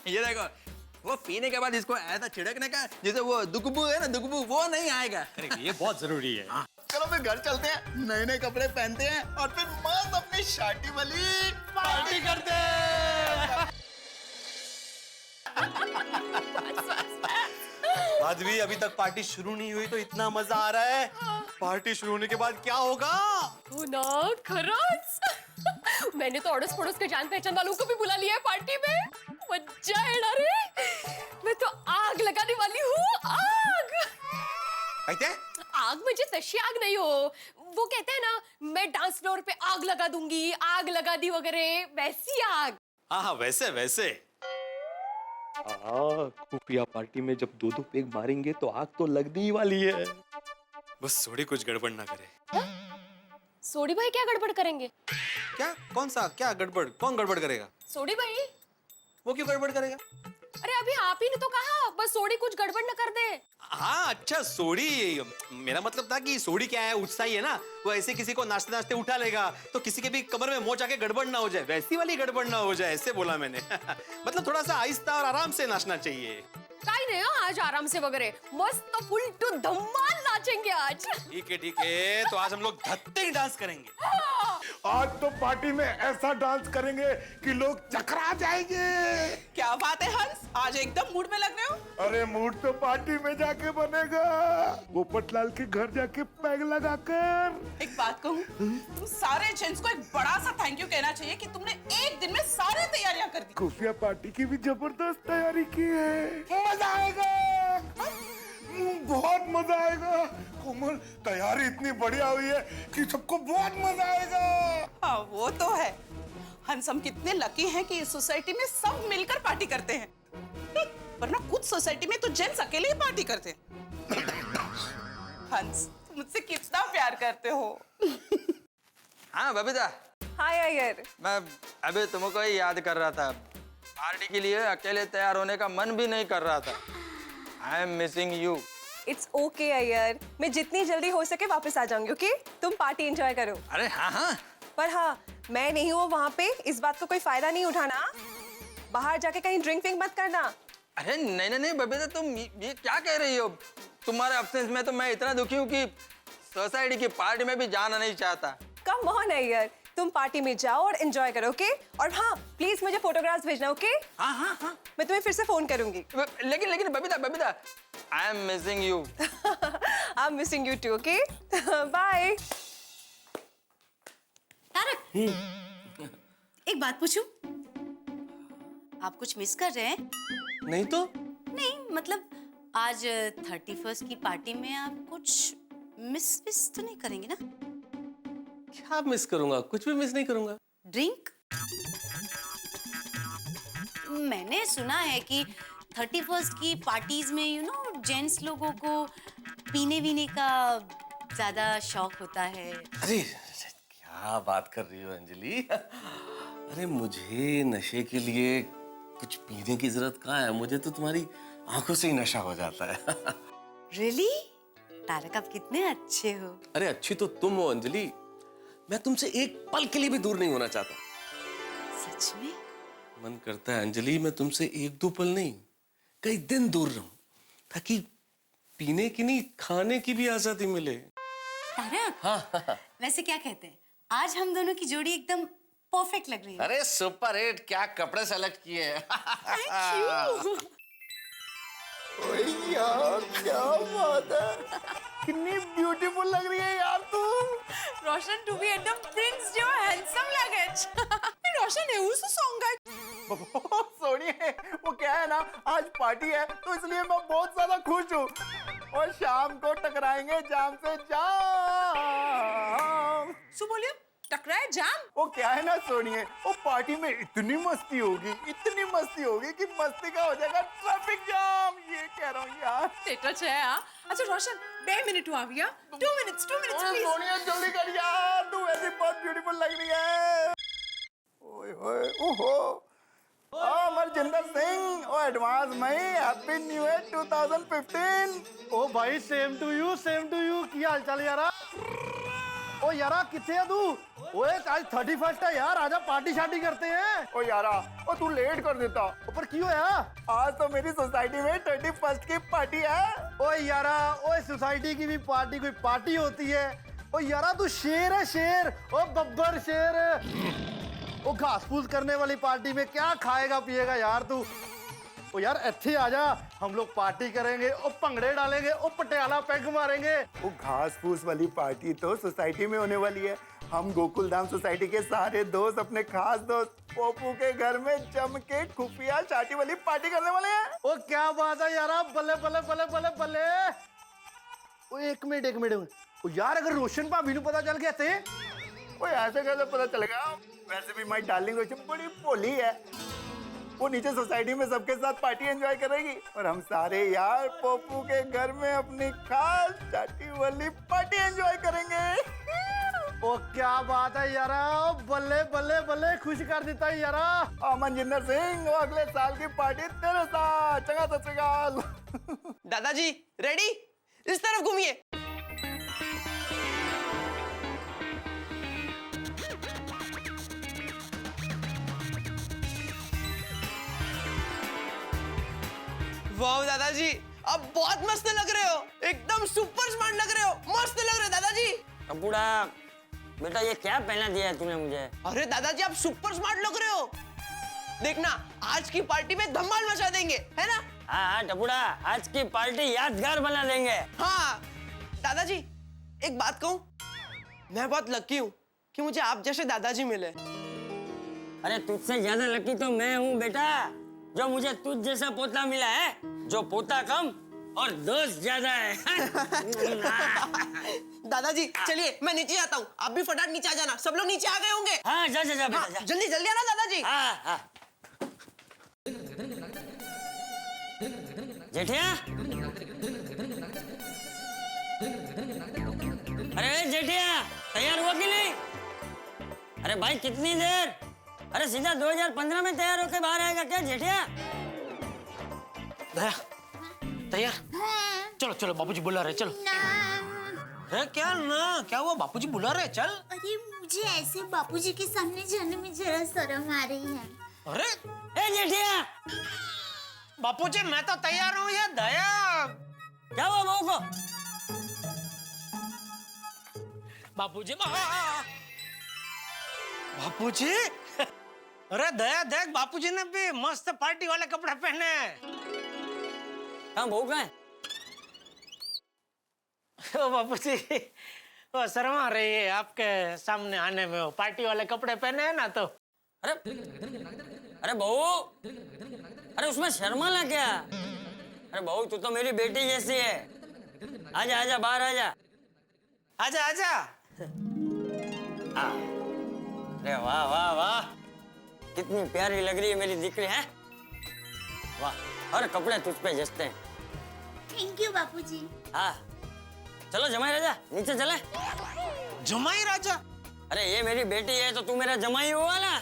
ये देखो, वो पीने के बाद इसको ऐसा छिड़कने का जैसे वो दुगबू है ना, दुगबू वो नहीं आएगा। अरे ये बहुत जरूरी है। चलो फिर घर चलते हैं, नए नए कपड़े पहनते हैं और फिर मस्त अपनी शादी वाली पार्टी करते हैं। आज भी अभी तक पार्टी शुरू नहीं हुई तो इतना मजा आ रहा है। पार्टी शुरू होने के बाद क्या होगा? हो ना, खरंच। मैंने तो अड़ोस पड़ोस के जान पहचान वालों को भी बुला लिया है पार्टी में। मजा है ना रे, मैं तो आग लगाने वाली हूँ। आग आग मुझे तशी आग नहीं हो, वो कहते हैं ना, मैं डांस फ्लोर पे आग लगा दूंगी, आग लगा दी वगैरह, वैसी आग। हाँ वैसे। खुफिया पार्टी में जब दो पेग मारेंगे तो आग तो लगने ही वाली है। बस थोड़ी कुछ गड़बड़ ना करे। सोडी भाई क्या गड़बड़ करेंगे? क्या? कौन सा क्या गड़बड़? कौन गड़बड़ करेगा? सोडी भाई। वो क्यों गड़बड़ करेगा? अरे अभी आप ही ने तो कहा, बस सोडी कुछ गड़बड़ न कर दे। हाँ अच्छा, सोडी, मेरा मतलब था कि सोडी क्या है, उत्साही है ना, वो ऐसे किसी को नाचते नाचते उठा लेगा तो किसी के भी कमर में मोच आके गड़बड़ ना हो जाए, वैसी वाली गड़बड़ ना हो जाए, ऐसे बोला मैंने। मतलब थोड़ा सा आहिस्ता और आराम से नाचना चाहिए। काई नहीं हो, आज आराम से वगैरह, मस्त फुल टू धमाल नाचेंगे आज। ठीक है, तो आज हम लोग धत्ते डांस करेंगे। आज तो पार्टी में ऐसा डांस करेंगे कि लोग चकरा जाएंगे। क्या बात है हंस, आज एकदम मूड में लग रहे हो। अरे मूड तो पार्टी में जाके बनेगा, पोपटलाल के घर जाके पैग लगाकर। एक बात कहूँ, तुम सारे जेंट्स को एक बड़ा सा थैंक यू कहना चाहिए कि तुमने एक दिन में सारी तैयारियां कर दी। खुफिया पार्टी की भी जबरदस्त तैयारी की है, मजा आएगा, बहुत मजा आएगा। कोमल, तैयारी इतनी बढ़िया हुई है कि सबको बहुत मजा आएगा। हाँ वो तो है हंस, हम कितने लकी हैं कि इस सोसाइटी में सब मिलकर पार्टी करते हैं, वरना कुछ सोसाइटी में तो जेंट्स अकेले ही पार्टी करते हैं। हंस, तुम मुझसे कितना प्यार करते हो। हाँ बबीता। हाय अय्यर। मैं अभी तुमको ही याद कर रहा था, पार्टी के लिए अकेले तैयार होने का मन भी नहीं कर रहा था। आई am missing you. It's okay Iyer, मैं जितनी जल्दी हो सके वापस आ जाऊंगी, ओके? तुम पार्टी एंजॉय करो। अरे हाँ। पर हाँ, मैं नहीं हूँ वहाँ पे, इस बात का कोई फायदा नहीं उठाना। बाहर जाके कहीं ड्रिंक विंक मत करना। अरे नहीं बबीता, तुम ये क्या कह रही हो? तुम्हारे अब्सेंस में तो मैं इतना दुखी हूँ कि सोसाइटी की पार्टी में भी जाना नहीं चाहता। कम ऑन अय्यर, तुम पार्टी में जाओ और एंजॉय करो, ओके? और हाँ, प्लीज मुझे फोटोग्राफ्स भेजना, ओके? हाँ। मैं तुम्हें फिर से फोन करूंगी। लेकिन Babita, I am missing you. I am missing you too, okay? Bye. Tarak, एक बात पूछूं? आप कुछ मिस कर रहे हैं? नहीं तो। नहीं मतलब आज 31st की पार्टी में आप कुछ मिस तो नहीं करेंगे ना? क्या मिस करूंगा? कुछ भी मिस नहीं करूंगा। ड्रिंक? मैंने सुना है कि 31st की पार्टीज में जेंट्स लोगों को पीने वीने का ज्यादा शौक होता है। अरे क्या बात कर रही हो अंजलि? अरे मुझे नशे के लिए कुछ पीने की जरूरत कहाँ है? मुझे तो तुम्हारी आंखों से ही नशा हो जाता है। रियली? तारक आप कितने अच्छे हो। अरे अच्छी तो तुम हो अंजलि। मैं तुमसे एक पल के लिए भी दूर नहीं होना चाहता। सच में? मन करता है अंजलि मैं तुमसे एक दो पल नहीं, कई दिन दूर रहूं, ताकि पीने की नहीं खाने की भी आजादी मिले। तारक, हाँ। वैसे क्या कहते हैं, आज हम दोनों की जोड़ी एकदम परफेक्ट लग रही है। अरे सुपर हिट, क्या कपड़े सेलेक्ट किए हैं। Thank you. ओए यार क्या बात है, कितनी ब्यूटीफुल लग रही है यार तू। रोशन तू भी एकदम प्रिंस जो हैंडसम लगे। रोशन है उस सॉन्ग का। सोनिए वो क्या है ना, आज पार्टी है तो इसलिए मैं बहुत ज्यादा खुश हूँ। और शाम को टकराएंगे जाम से जाम। सु बोलिए टकराए जाम। वो क्या है ना सोनिए, वो पार्टी में इतनी मस्ती होगी कि मस्ती का हो जाएगा ट्रैफिक जाम। ये कह रहा हूँ यार। तेरा छे हाँ। अच्छा रोशन 2 मिनट हुआ भैया। 2 मिनट्स प्लीज। सोनिया जल्दी कर यार, तू वैसे बहुत ब्यूटीफुल लग रही है। ओए होए ओहो अमरजिंदर सिंह, ओ एडवांस मई हैप्पी न्यू ईयर 2015। ओ भाई सेम टू यू की हाल चाल यारा। ओ यारा किथे है तू? ओए आज 31st है यार, आजा पार्टी शार्टी करते हैं। ओ यारा ओ तू लेट कर देता। पर क्यों है? आज तो मेरी सोसाइटी में 31st की पार्टी है। ओ यारा ओए सोसाइटी की भी पार्टी कोई पार्टी होती है? ओ यारा तू शेर है शेर, ओ बब्बर शेर। ओ घास फूस करने वाली पार्टी में क्या खाएगा पिएगा यार तू? ओ यार इत्थे आजा, हम लोग पार्टी करेंगे, ओ भंगड़े डालेंगे, ओ पटियाला पैग मारेंगे। वो घास फूस वाली पार्टी तो सोसाइटी में होने वाली है। हम गोकुल धाम सोसाइटी के सारे दोस्त, अपने खास दोस्त पोपू के घर में जम के खुफिया शादी वाली पार्टी करने वाले हैं। ओ क्या बात है यारा, बल्ले बल्ले बल्ले बल्ले बल्ले। ओ एक मिनट ओ यार अगर रोशन भाभी को पता चल गया थे? ओ ऐसे कैसे पता चलेगा? वैसे भी माय डार्लिंग रोशन बड़ी भोली है। वो नीचे सोसाइटी में सबके साथ पार्टी एंजॉय करेगी और हम सारे यार पोपू के घर में अपनी खास शादी वाली पार्टी एंजॉय करेंगे। ओ क्या बात है यारा, बल्ले बल्ले बल्ले खुश कर देता है यारा। मनजिंदर सिंह अगले साल की पार्टी तेरे साथ। चंगा सत श्री अकाल। दादाजी रेडी? इस तरफ घूमिए। वाह दादाजी आप बहुत मस्त लग रहे हो, एकदम सुपर स्मार्ट लग रहे हो, मस्त लग रहे हो दादाजी। कपूड़ा बेटा ये क्या पहना दिया है तूने मुझे? अरे दादाजी आप सुपर स्मार्ट लग रहे हो। देखना आज की पार्टी में धमाल मचा देंगे, है ना? हाँ टपुड़ा, आज की पार्टी यादगार बना देंगे। हाँ दादाजी एक बात कहूँ, मैं बहुत लकी हूँ कि मुझे आप जैसे दादाजी मिले। अरे तुझसे ज्यादा लकी तो मैं हूँ बेटा, जो मुझे तुझ जैसा पोता मिला है, जो पोता कम और दोस्त ज्यादा है। दादाजी चलिए मैं नीचे आता हूँ, आप भी फटाफट नीचे आ जाना। सब लोग नीचे आ गए होंगे? हाँ जा बेटा जा। जल्दी जल्दी आना दादाजी। हाँ। जेठिया, अरे जेठिया तैयार हुआ कि नहीं? अरे भाई कितनी देर? अरे सीधा 2015 में तैयार होके बाहर आएगा क्या जेठिया? दया तैयार? चलो चलो बापूजी बुला रहे, चलो। अरे क्या ना, क्या हुआ? बापूजी बुला रहे, चल। अरे मुझे ऐसे बापूजी के सामने जाने में जरा शर्म आ रही है। अरे ए जेठिया, बापूजी मैं तो तैयार हूँ। ये दया क्या हुआ बहू को? बापूजी बापूजी, अरे दया देख बापूजी ने भी मस्त पार्टी वाले कपड़े पहने हैं। कहाँ बहू कहाँ है? ओ बापूजी वो शर्मा रही है आपके सामने आने में, वो पार्टी वाले कपड़े पहने हैं ना तो। अरे बहू, अरे उसमें शर्माला क्या? अरे बहू तू तो मेरी बेटी जैसी है। आजा आजा बाहर आजा। आजा आजा। अरे वाह वाह वाह, कितनी प्यारी लग रही है मेरी दिकरी है। वाह, हर कपड़े तुझ पे जचते हैं। थैंक यू बापूजी। हाँ, चलो जमाई राजा नीचे चले। जमाई राजा? अरे ये मेरी बेटी है तो तू मेरा जमाई हुआ ना।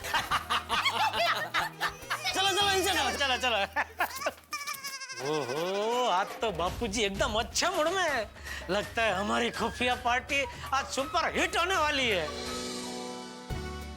चलो चलो नीचे चलो। चलो चलो। ओहो, आज तो बापूजी एकदम अच्छे मूड में है। लगता है हमारी खुफिया पार्टी आज सुपर हिट होने वाली है।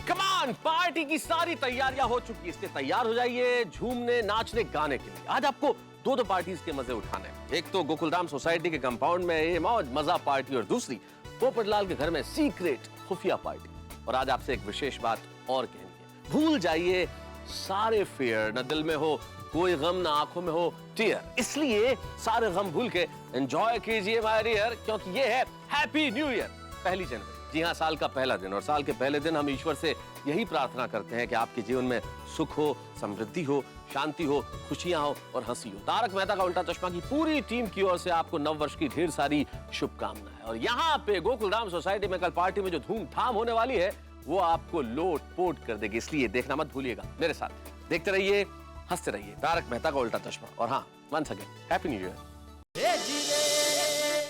कमान, पार्टी की सारी तैयारियां हो चुकी है, इसलिए तैयार हो जाइए झूमने, नाचने, गाने के लिए। आज आपको दो पार्टीज के मजे उठाने हैं। एक तो गोकुलधाम सोसाइटी के कंपाउंड में ये मौज मजा पार्टी, और दूसरी पोपटलाल के घर में सीक्रेट खुफिया पार्टी। और आज आपसे एक विशेष बात और कहनी है, भूल जाइए सारे फियर, न दिल में हो कोई गम, न आंखों में हो टीयर। इसलिए सारे गम भूल के एंजॉय कीजिए माय डियर, क्योंकि ये है हैप्पी न्यू ईयर, 1 जनवरी। जी हाँ, साल का पहला दिन, और साल के पहले दिन हम ईश्वर से यही प्रार्थना करते हैं कि आपके जीवन में सुख हो, समृद्धि हो, शांति हो, खुशियां हो और हंसी हो। तारक मेहता का उल्टा चश्मा की पूरी टीम की ओर से आपको नव वर्ष की ढेर सारी शुभकामनाएं। और यहाँ पे गोकुलधाम सोसाइटी में कल पार्टी में जो धूमधाम होने वाली है वो आपको लोट पोट कर देगी, इसलिए देखना मत भूलिएगा। मेरे साथ देखते रहिए, हंसते रहिए। तारक मेहता का उल्टा चश्मा। और हाँ, once again happy new year.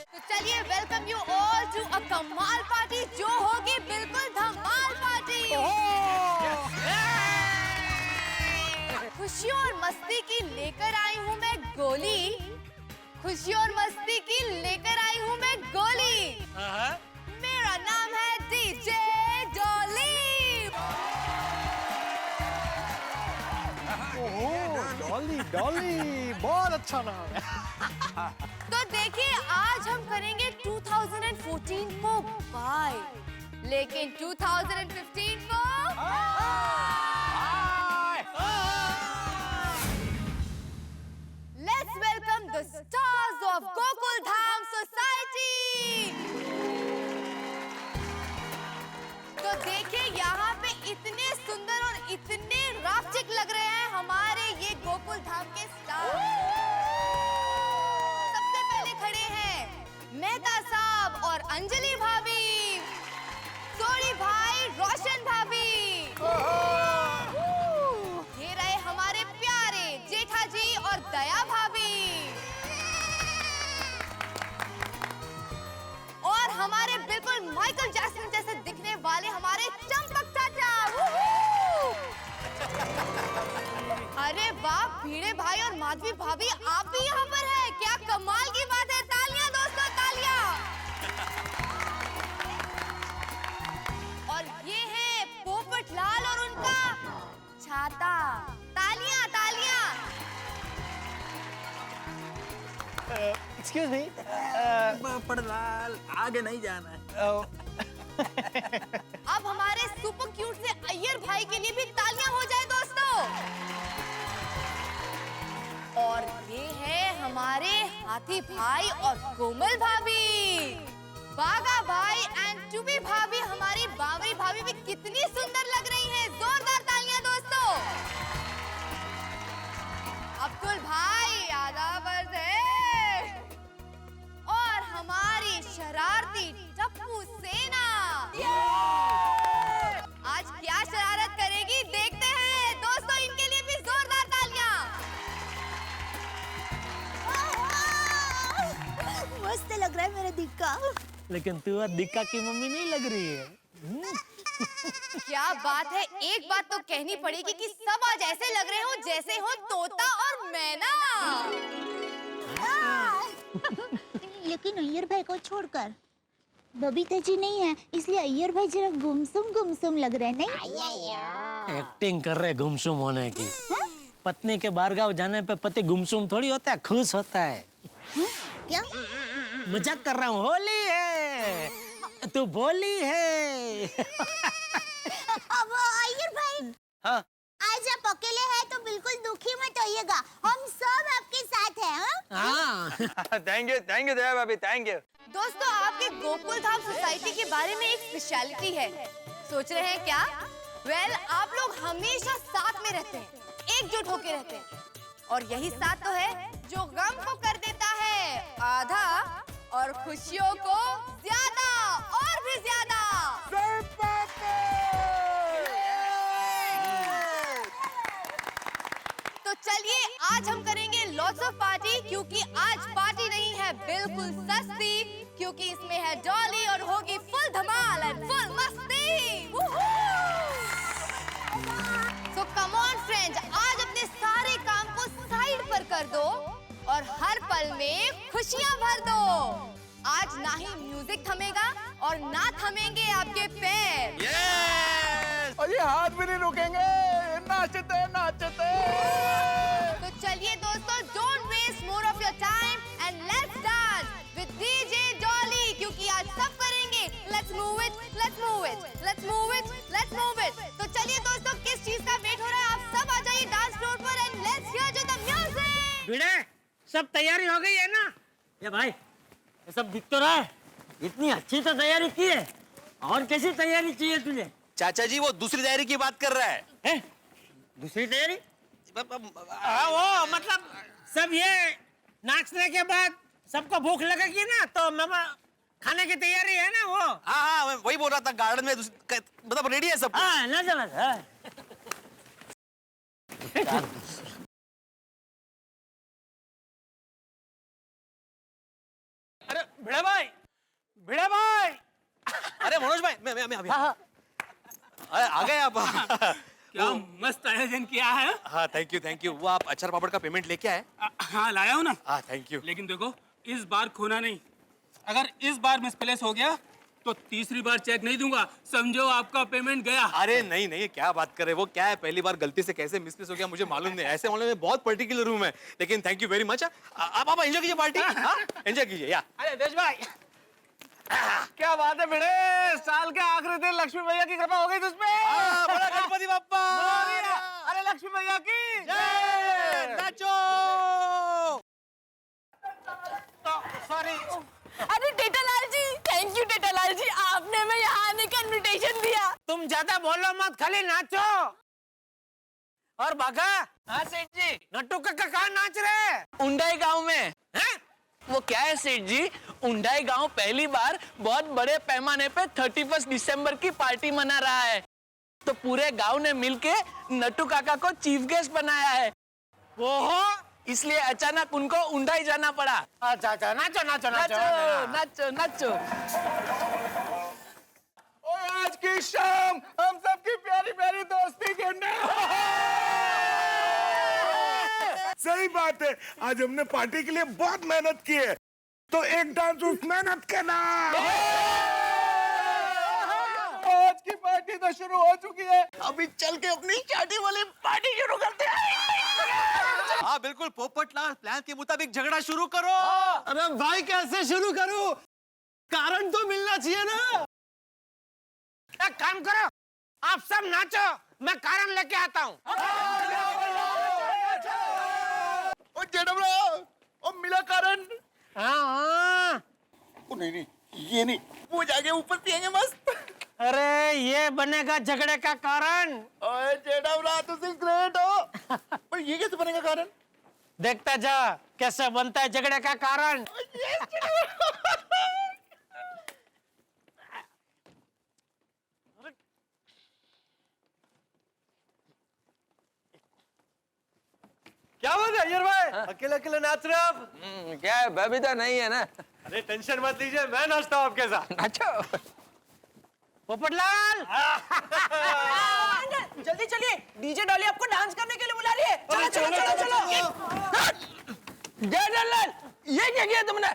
तो चलिए, welcome you all to a कमाल पार्टी जो होगी बिल्कुल धमाल पार्टी। खुशियों और मस्ती की लेकर आई हूँ मैं गोली, खुशियों और मस्ती की लेकर आई हूँ मैं गोली। मेरा नाम है डीजे डॉली। डॉली डॉली, बहुत अच्छा नाम है। तो देखिए, आज हम करेंगे 2014 को बाय, लेकिन 2015 को let's welcome the stars of Gokuldham society. तो देखिए, यहाँ पे इतने सुंदर और इतने राफ्टिक लग रहे हैं हमारे ये गोकुलधाम के स्टार। सबसे पहले खड़े हैं मेहता साहब और अंजलि भाभी, सोनी भाई, रोशन भाभी। ये रहे हमारे प्यारे जेठा जी और दया भाभी, और हमारे बिल्कुल माइकल जैक्सन जैसे दिखने वाले हमारे चंपक चाचा। अरे वाह, भिड़े भाई और माधवी भाभी, आप भी यहाँ पर हैं, क्या कमाल की बात है। तालियां दोस्तों, तालियां। और ये है पोपटलाल और उनका छाता। तालियां तालियां। एक्सक्यूज मी, पोपटलाल, आगे नहीं जाना है। अब हमारे सुपर क्यूट से अय्यर भाई के लिए भी तालियां हो जाए दोस्तों। और ये है हमारे हाथी भाई और कोमल भाभी, बागा भाई एंड टूबी भाभी। हमारी बावरी भाभी भी कितनी सुंदर लग रही हैं। जोरदार तालियां दोस्तों। अब्दुल भाई आदाबर है, और हमारी शरारती टप्पू सेना आज क्या शरारत करेगी देखते हैं दोस्तों। इनके लिए भी जोरदार तालियां। मस्त लग रहा है मेरा दिक्का। लेकिन तू दिक्का की मम्मी नहीं लग रही है। क्या बात है, एक बात तो कहनी पड़ेगी कि सब आज ऐसे लग रहे हो जैसे हो तोता और मैना। लेकिन अय्यर भाई को छोड़कर बबीता जी नहीं है, इसलिए अय्यर भाई जरा गुमसुम लग रहे हैं, नहीं? एक्टिंग कर रहे गुमसुम होने की। पत्नी के बारगाव जाने पे पति गुमसुम थोड़ी होता है, खुश होता है। क्या? मजाक कर रहा हूँ, होली है, तू बोली है। अब अय्यर भाई, हाँ, आज आप अकेले हैं तो बिल्कुल दुखी मत होइएगा, हम सब आपके साथ हैं। हाँ। थैंक यू दया भाभी, थैंक यू। दोस्तों, आपके गोकुलधाम सोसाइटी के बारे में एक स्पेशलिटी है। सोच रहे हैं क्या? वेल, आप लोग हमेशा साथ में रहते हैं, एकजुट होके रहते हैं, और यही साथ तो है जो गम को कर देता है आधा और खुशियों को ज्यादा। क्योंकि आज पार्टी नहीं है बिल्कुल सस्ती, क्योंकि इसमें है डॉली और होगी फुल धमाल एंड फुल मस्ती। सो कम ऑन फ्रेंड्स, आज अपने सारे काम को साइड पर कर दो और हर पल में खुशियां भर दो। आज ना ही म्यूजिक थमेगा और ना थमेंगे आपके पैर। और ये हाथ भी नहीं रुकेंगे, नाचते नाचते। तो चलिए दोस्तों, don't waste more of your time and let's dance with DJ Dolly, क्योंकि आज सब करेंगे let's move it, let's move it, let's move it, let's move it. तो चलिए दोस्तों, किस चीज का वेट हो रहा है? आप सब आ जाइए डांस फ्लोर पर and let's hear to the music. Bhide, सब तैयारी हो गई है ना? ये भाई, ये सब दिख तो रहा है। इतनी अच्छी तो तैयारी की है, और कैसी तैयारी चाहिए तुझे? चाचा जी वो दूसरी तैयारी की बात कर रहा है। दूसरी तैयारी? वो मतलब सब ये नाचने के बाद सबको भूख लगेगी ना, तो मामा खाने की तैयारी है ना वो। हाँ, वही बोल रहा था, गार्डन में मतलब रेडी है सब। हाँ, ना चला। अरे भिड़ा भाई, भिड़ा भाई। अरे मनोज भाई, मैं अभी अरे आ गए आप। क्या मस्त आयोजन किया है। हाँ, थैंक यू। वो आप अचार पापड़ का पेमेंट लेके आए? हाँ, लाया हूँ ना। हाँ, थैंक यू। लेकिन देखो, इस बार खोना नहीं। अगर इस बार मिसप्लेस हो गया तो तीसरी बार चेक नहीं दूंगा, समझो आपका पेमेंट गया। अरे नहीं, क्या बात कर रहे हैं? वो क्या है, पहली बार गलती से कैसे मिसप्लेस हो गया मुझे मालूम नहीं। ऐसे मामले में बहुत पर्टिकुलर रूम है। लेकिन थैंक यू वेरी मच। आप एंजॉय कीजिए पार्टी। एंजॉय कीजिए या। अरे देश भाई, क्या बात है भिड़े, साल के आखिरी दिन लक्ष्मी मैया की कृपा हो गई तुझ पे। बड़ा गणपति बप्पा। अरे लक्ष्मी मैया की जय। नाचो। सॉरी। अरे टेटालाल जी, थैंक यू टेटालाल जी, आपने हमें यहाँ आने का इनविटेशन दिया। तुम ज्यादा बोलो मत, खाली नाचो। और बागा। हाँ सेठ जी, नट्टू काका कहाँ नाच रहे? उंडाई गांव में। हैं? वो क्या है सेठ जी, उंडाई गांव पहली बार बहुत बड़े पैमाने पे 31 दिसंबर की पार्टी मना रहा है, तो पूरे गांव ने मिलके नट्टू काका को चीफ गेस्ट बनाया है। ओहो, इसलिए अचानक उनको उंडाई जाना पड़ा। अच्छा, नाचो नाचो नाचो नाचो नाचो। और आज की शाम हम सबकी प्यारी प्यारी दोस्ती करने। सही बात है, आज हमने पार्टी के लिए बहुत मेहनत की है, तो एक डांस उस मेहनत के नाम। आज की पार्टी तो शुरू हो चुकी है, अभी चल के अपनी चाटी वाली पार्टी शुरू करते हैं। हाँ बिल्कुल पोपटलाल, प्लान के मुताबिक झगड़ा शुरू करो। अरे भाई, कैसे शुरू करूं? कारण तो मिलना चाहिए ना। एक काम करो, आप सब नाचो, मैं कारण लेके आता हूँ। ओ जेडमरा, ओ मिला कारण। हाँ। ओ नहीं, ये नहीं, वो जाके ऊपर पिएंगे मस्त। अरे ये बनेगा झगड़े का कारण। ओए जेडमरा, तुम ग्रेट हो। पर ये कैसे बनेगा कारण? देखता जा कैसे बनता है झगड़े का कारण। क्या बात है अय्यर भाई, अकेले अकेले नाच रहे आप? क्या है, बबीता नहीं है ना? अरे टेंशन मत लीजिए, मैं नाचता हूँ आपके साथ। अच्छा। पोपटलाल। जल्दी चलिए, डीजे डॉली आपको डांस करने के लिए बुला रही है। चलो चलो चलो चलो। जेठालाल, ये क्या किया तुमने?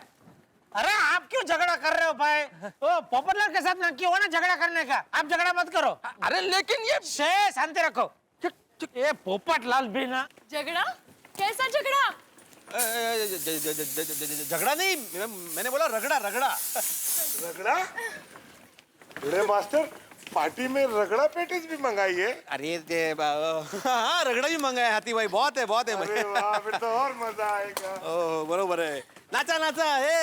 अरे आप क्यों झगड़ा कर रहे हो भाई? ओ पोपटलाल के साथ ना क्यों हो ना झगड़ा करने का, आप झगड़ा मत करो। अरे लेकिन ये शांति रखो। ये पोपटलाल भी ना। झगड़ा? कैसा झगड़ा? झगड़ा नहीं, मैंने बोला रगड़ा। रगड़ा? अरे मास्टर, पार्टी में रगड़ा पेटीज भी मंगाई है? अरे हाँ, रगड़ा भी मंगाया हाथी भाई, बहुत है। अरे वाह, फिर तो और मजा आएगा। ओह बरोबर है। नाचा हे।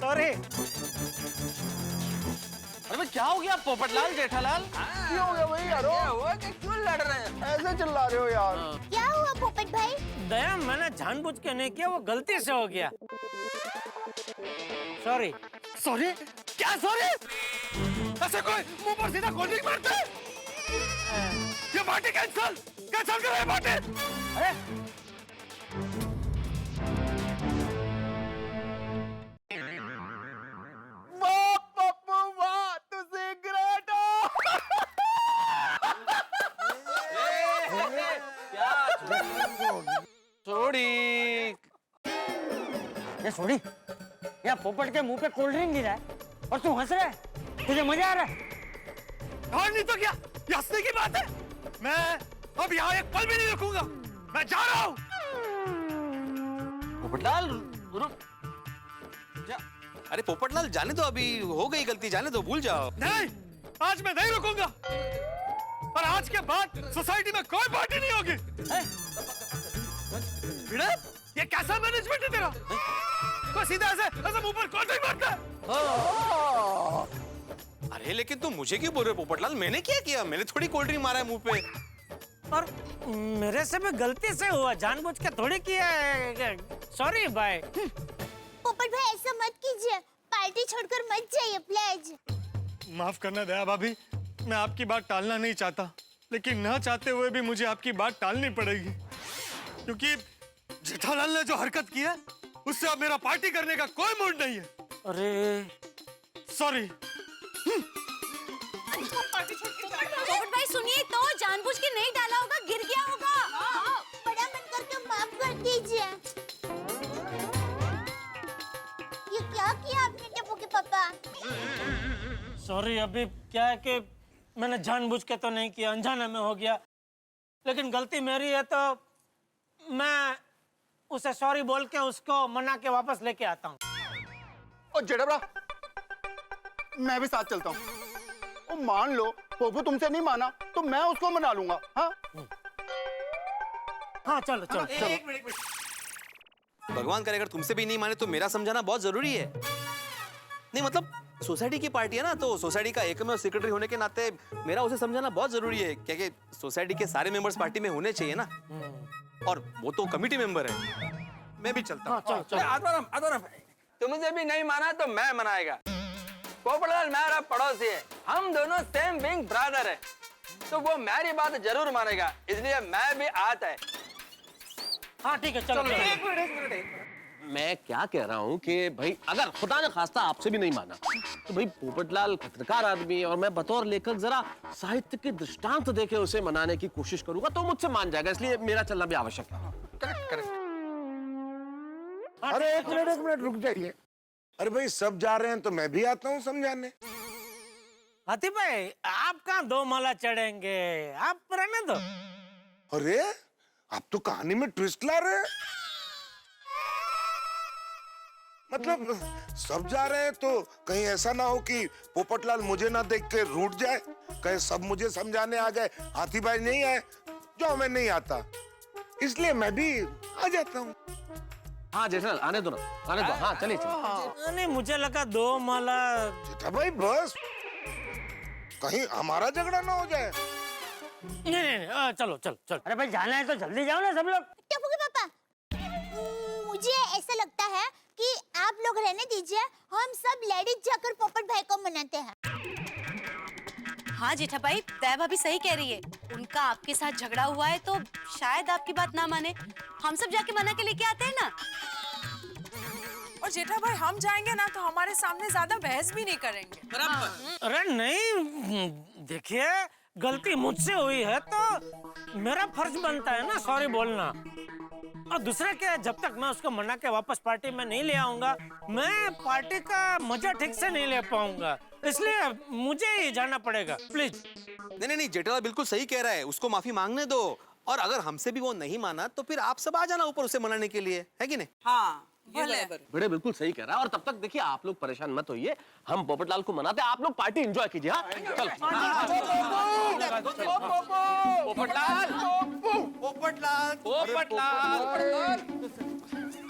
सॉरी। अरे क्या हो गया पोपटलाल, जेठालाल? क्यों हो गया भाई यार? क्या हुआ कि क्यों लड़ रहे हैं? ऐसे चिल्ला रहे हो यार? क्या हुआ पोपट भाई? दया, मैंने जानबूझ के नहीं किया, वो गलती से हो गया। सॉरी। क्या सॉरी? ऐसे कोई मुंह पर सीधा कोल्ड ड्रिंक मारते हैं? ये पार्टी कैंसल करो ये पार्टी। अरे वाह पप्पू वाह, तुझे ग्रेट हो। छोड़ी ये छोड़ी, यहाँ पोपट के मुंह पे कोल्ड ड्रिंक गिरा है और तू हंस रहा है, तुझे मजा आ रहा है? और नहीं तो क्या, ये हंसने की बात है। मैं अब यहाँ एक पल भी नहीं रुकूंगा, मैं जा रहा हूँ। पोपटलाल रुक जा। अरे पोपटलाल जाने दो, अभी हो गई गलती, जाने दो, भूल जाओ। नहीं, आज मैं नहीं रुकूंगा और आज के बाद सोसाइटी में कोई पार्टी नहीं होगी। भिड़े, ये कैसा मैनेजमेंट है तेरा? तो सीधा ऐसे मुंह पर कोल्ड ड्रिंक मारता है। अरे लेकिन तुम मुझे क्यों बोल रहे हो पोपटलाल? मैंने क्या किया? मैंने थोड़ी कोल्ड ड्रिंक मारा है मुंह पे। और मेरे से भी गलती से हुआ, जानबूझ के थोड़ी किया है। सॉरी भाई। पोपट भाई ऐसा मत कीजिए, पार्टी छोड़कर मत जाइए प्लीज। माफ करना दया भाभी, मैं आपकी बात टालना नहीं चाहता, लेकिन न चाहते हुए भी मुझे आपकी बात टालनी पड़ेगी, क्योंकि जेठालाल ने जो हरकत की है उससे अब मेरा पार्टी करने का कोई मूड नहीं है। अरे सॉरी। पोपट भाई सुनिए तो, जानबूझ के नहीं डाला होगा, गिर गया होगा। बड़ा मन करके माफ कर दीजिए। ये क्या किया आपने टप्पू के पापा? सॉरी, अभी क्या है कि मैंने जानबूझ के तो नहीं किया, अनजाने में हो गया, लेकिन गलती मेरी है तो मैं उसे सॉरी बोल के उसको मना के वापस लेके आता हूँ। और जेठा, मैं भी साथ चलता हूँ। और मान लो पोपू तुमसे नहीं माना तो मैं उसको मना लूंगा। हाँ हाँ चलो चलो चलो। भगवान करे अगर तुमसे भी नहीं माने तो मेरा समझाना बहुत जरूरी है। नहीं मतलब सोसाइटी की पार्टी है ना, तो सोसाइटी का एकमेव सेक्रेटरी होने के नाते मेरा उसे समझाना बहुत जरूरी है, क्योंकि सोसाइटी के सारे मेंबर्स पार्टी में होने चाहिए ना, और वो तो कमिटी मेंबर है। मैं भी चलता हूँ। आदोरम, तुमसे भी नहीं माना तो मैं मनाएगा। पोपटलाल मेरा पड़ोसी है, हम दोनों सेम बिग ब्रदर है, तो वो मेरी बात जरूर मानेगा, इसलिए मैं भी आता है। हाँ ठीक है, चलो। एक मिनट। मैं क्या कह रहा हूँ कि भाई अगर खुदा ने खास्ता आपसे भी नहीं माना तो भाई पोपटलाल पत्रकार आदमी है और मैं बतौर लेखक जरा साहित्य के दृष्टांत देके उसे मनाने की कोशिश करूंगा तो मुझसे मान जाएगा, इसलिए मेरा चलना भी आवश्यक है। करेक्ट। अरे एक मिनट रुक जाइए। अरे भाई सब जा रहे हैं तो मैं भी आता हूँ समझाने। हाथी भाई आप कहाँ दो माला चढ़ेंगे, आप रहने दो। अरे आप तो कहानी में ट्विस्ट ला रहे हैं। मतलब सब जा रहे हैं तो कहीं ऐसा ना हो कि पोपटलाल मुझे ना देख के रूठ जाए, कहीं सब मुझे समझाने आ जाए, हाथी भाई नहीं आए, जो मैं नहीं आता, इसलिए मैं भी आ जाता हूँ। हाँ जेठालाल आने दो ना, आने दो। हाँ चलिए। नहीं मुझे लगा दो माला। जेठा भाई बस कहीं हमारा झगड़ा ना हो जाए। नहीं, चलो चलो चलो। अरे भाई जाना है तो जल्दी जाओ ना सब लोग। टप्पू के पापा, मुझे ऐसा लगता है कि आप लोग रहने दीजिए, हम सब लेडीज जाकर पोपट भाई को मनाते हैं। हाँ जेठा भाई, तय भाभी सही कह रही है, उनका आपके साथ झगड़ा हुआ है तो शायद आपकी बात ना माने, हम सब जाके मना के लेके आते हैं ना। और जेठा भाई हम जाएंगे ना तो हमारे सामने ज्यादा बहस भी नहीं करेंगे। बराबर। अरे नहीं, देखिए गलती मुझसे हुई है तो मेरा फर्ज बनता है ना सॉरी बोलना, और दूसरा क्या, जब तक मैं उसको मना के वापस पार्टी में नहीं ले आऊंगा मैं पार्टी का मजा ठीक से नहीं ले पाऊंगा, इसलिए मुझे ही जाना पड़ेगा प्लीज। नहीं जेठालाल बिल्कुल सही कह रहा है, उसको माफी मांगने दो, और अगर हमसे भी वो नहीं माना तो फिर आप सब आ जाना ऊपर उसे मनाने के लिए, है कि नहीं? हाँ बड़े बिल्कुल सही कह रहा है, और तब तक देखिए आप लोग परेशान मत होइए, हम पोपटलाल को मनाते, आप लोग पार्टी एंजॉय कीजिए। हाँ चलो। पोपटलाल।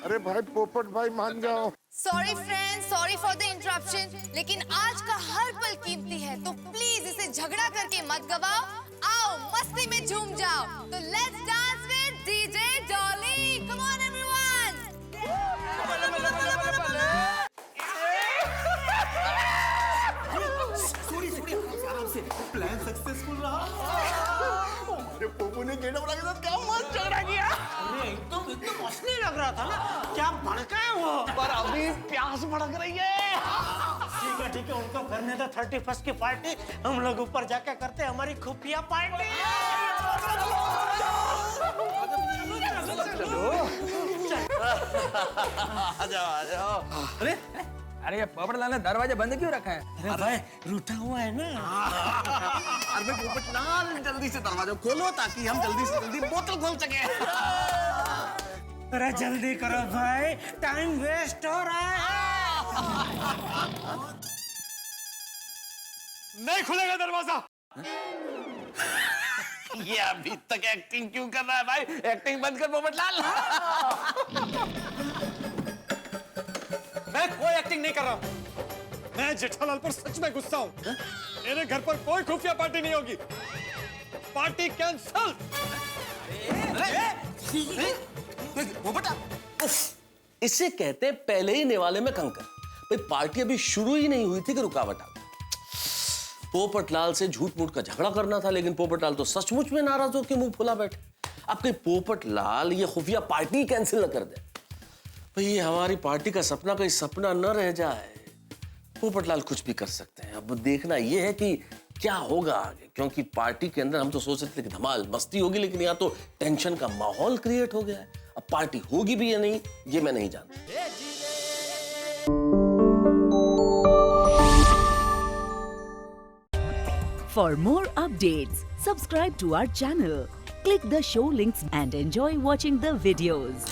अरे भाई पोपट भाई मान जाओ। Sorry friends, sorry for the interruption, लेकिन आज का हर पल कीमती है तो प्लीज इसे झगड़ा करके मत गवाओ, आओ मस्ती में झूम जाओ। तो let's dance with DJ Dolly, come on everyone. Plan successful रहा। हमारे पोपू ने गेड़ा बड़ा के साथ क्या मस्त झगड़ा किया। अरे एकदम असली लग रहा था ना, क्या भड़का है वो। पर अभी प्यास भड़क रही है। ठीक है, उनको करने दो 31st की पार्टी, हम लोग ऊपर जाके करते हैं हमारी खुफिया पार्टी। आ जाओ। अरे ये पोपटलाल ने दरवाजे बंद क्यों रखा है? अरे भाई रूठा हुआ है ना। अरे पोपटलाल जल्दी से दरवाजा खोलो ताकि हम जल्दी से जल्दी बोतल खोल सके। अरे जल्दी करो भाई, टाइम वेस्ट हो रहा है। नहीं खुलेगा दरवाजा। ये अभी तक एक्टिंग क्यों कर रहा है भाई? एक्टिंग बंद कर पोपटलाल। मैं कोई एक्टिंग नहीं कर रहा हूं। मैं जेठालाल पर सच में गुस्सा हूं। मेरे घर पर कोई खुफिया पार्टी नहीं होगी। Party cancel. इसे कहते हैं पहले ही नेवाले में कंकर। भाई पार्टी अभी शुरू ही नहीं हुई थी कि रुकावट आ गई। पोपटलाल से झूठ मूठ का झगड़ा करना था, लेकिन पोपटलाल तो सचमुच में नाराज होकर मुंह फुला बैठे। अब कहीं पोपटलाल ये खुफिया पार्टी कैंसिल न कर दे। भाई ये हमारी पार्टी का सपना कोई सपना न रह जाए। पोपटलाल कुछ भी कर सकते हैं। अब देखना ये है कि क्या होगा आगे, क्योंकि पार्टी के अंदर हम तो सोच रहे थे कि धमाल मस्ती होगी, लेकिन यहाँ तो टेंशन का माहौल क्रिएट हो गया है। अब पार्टी होगी भी या नहीं ये मैं नहीं जानता। For more updates, subscribe to our channel, click the show links and enjoy watching the videos.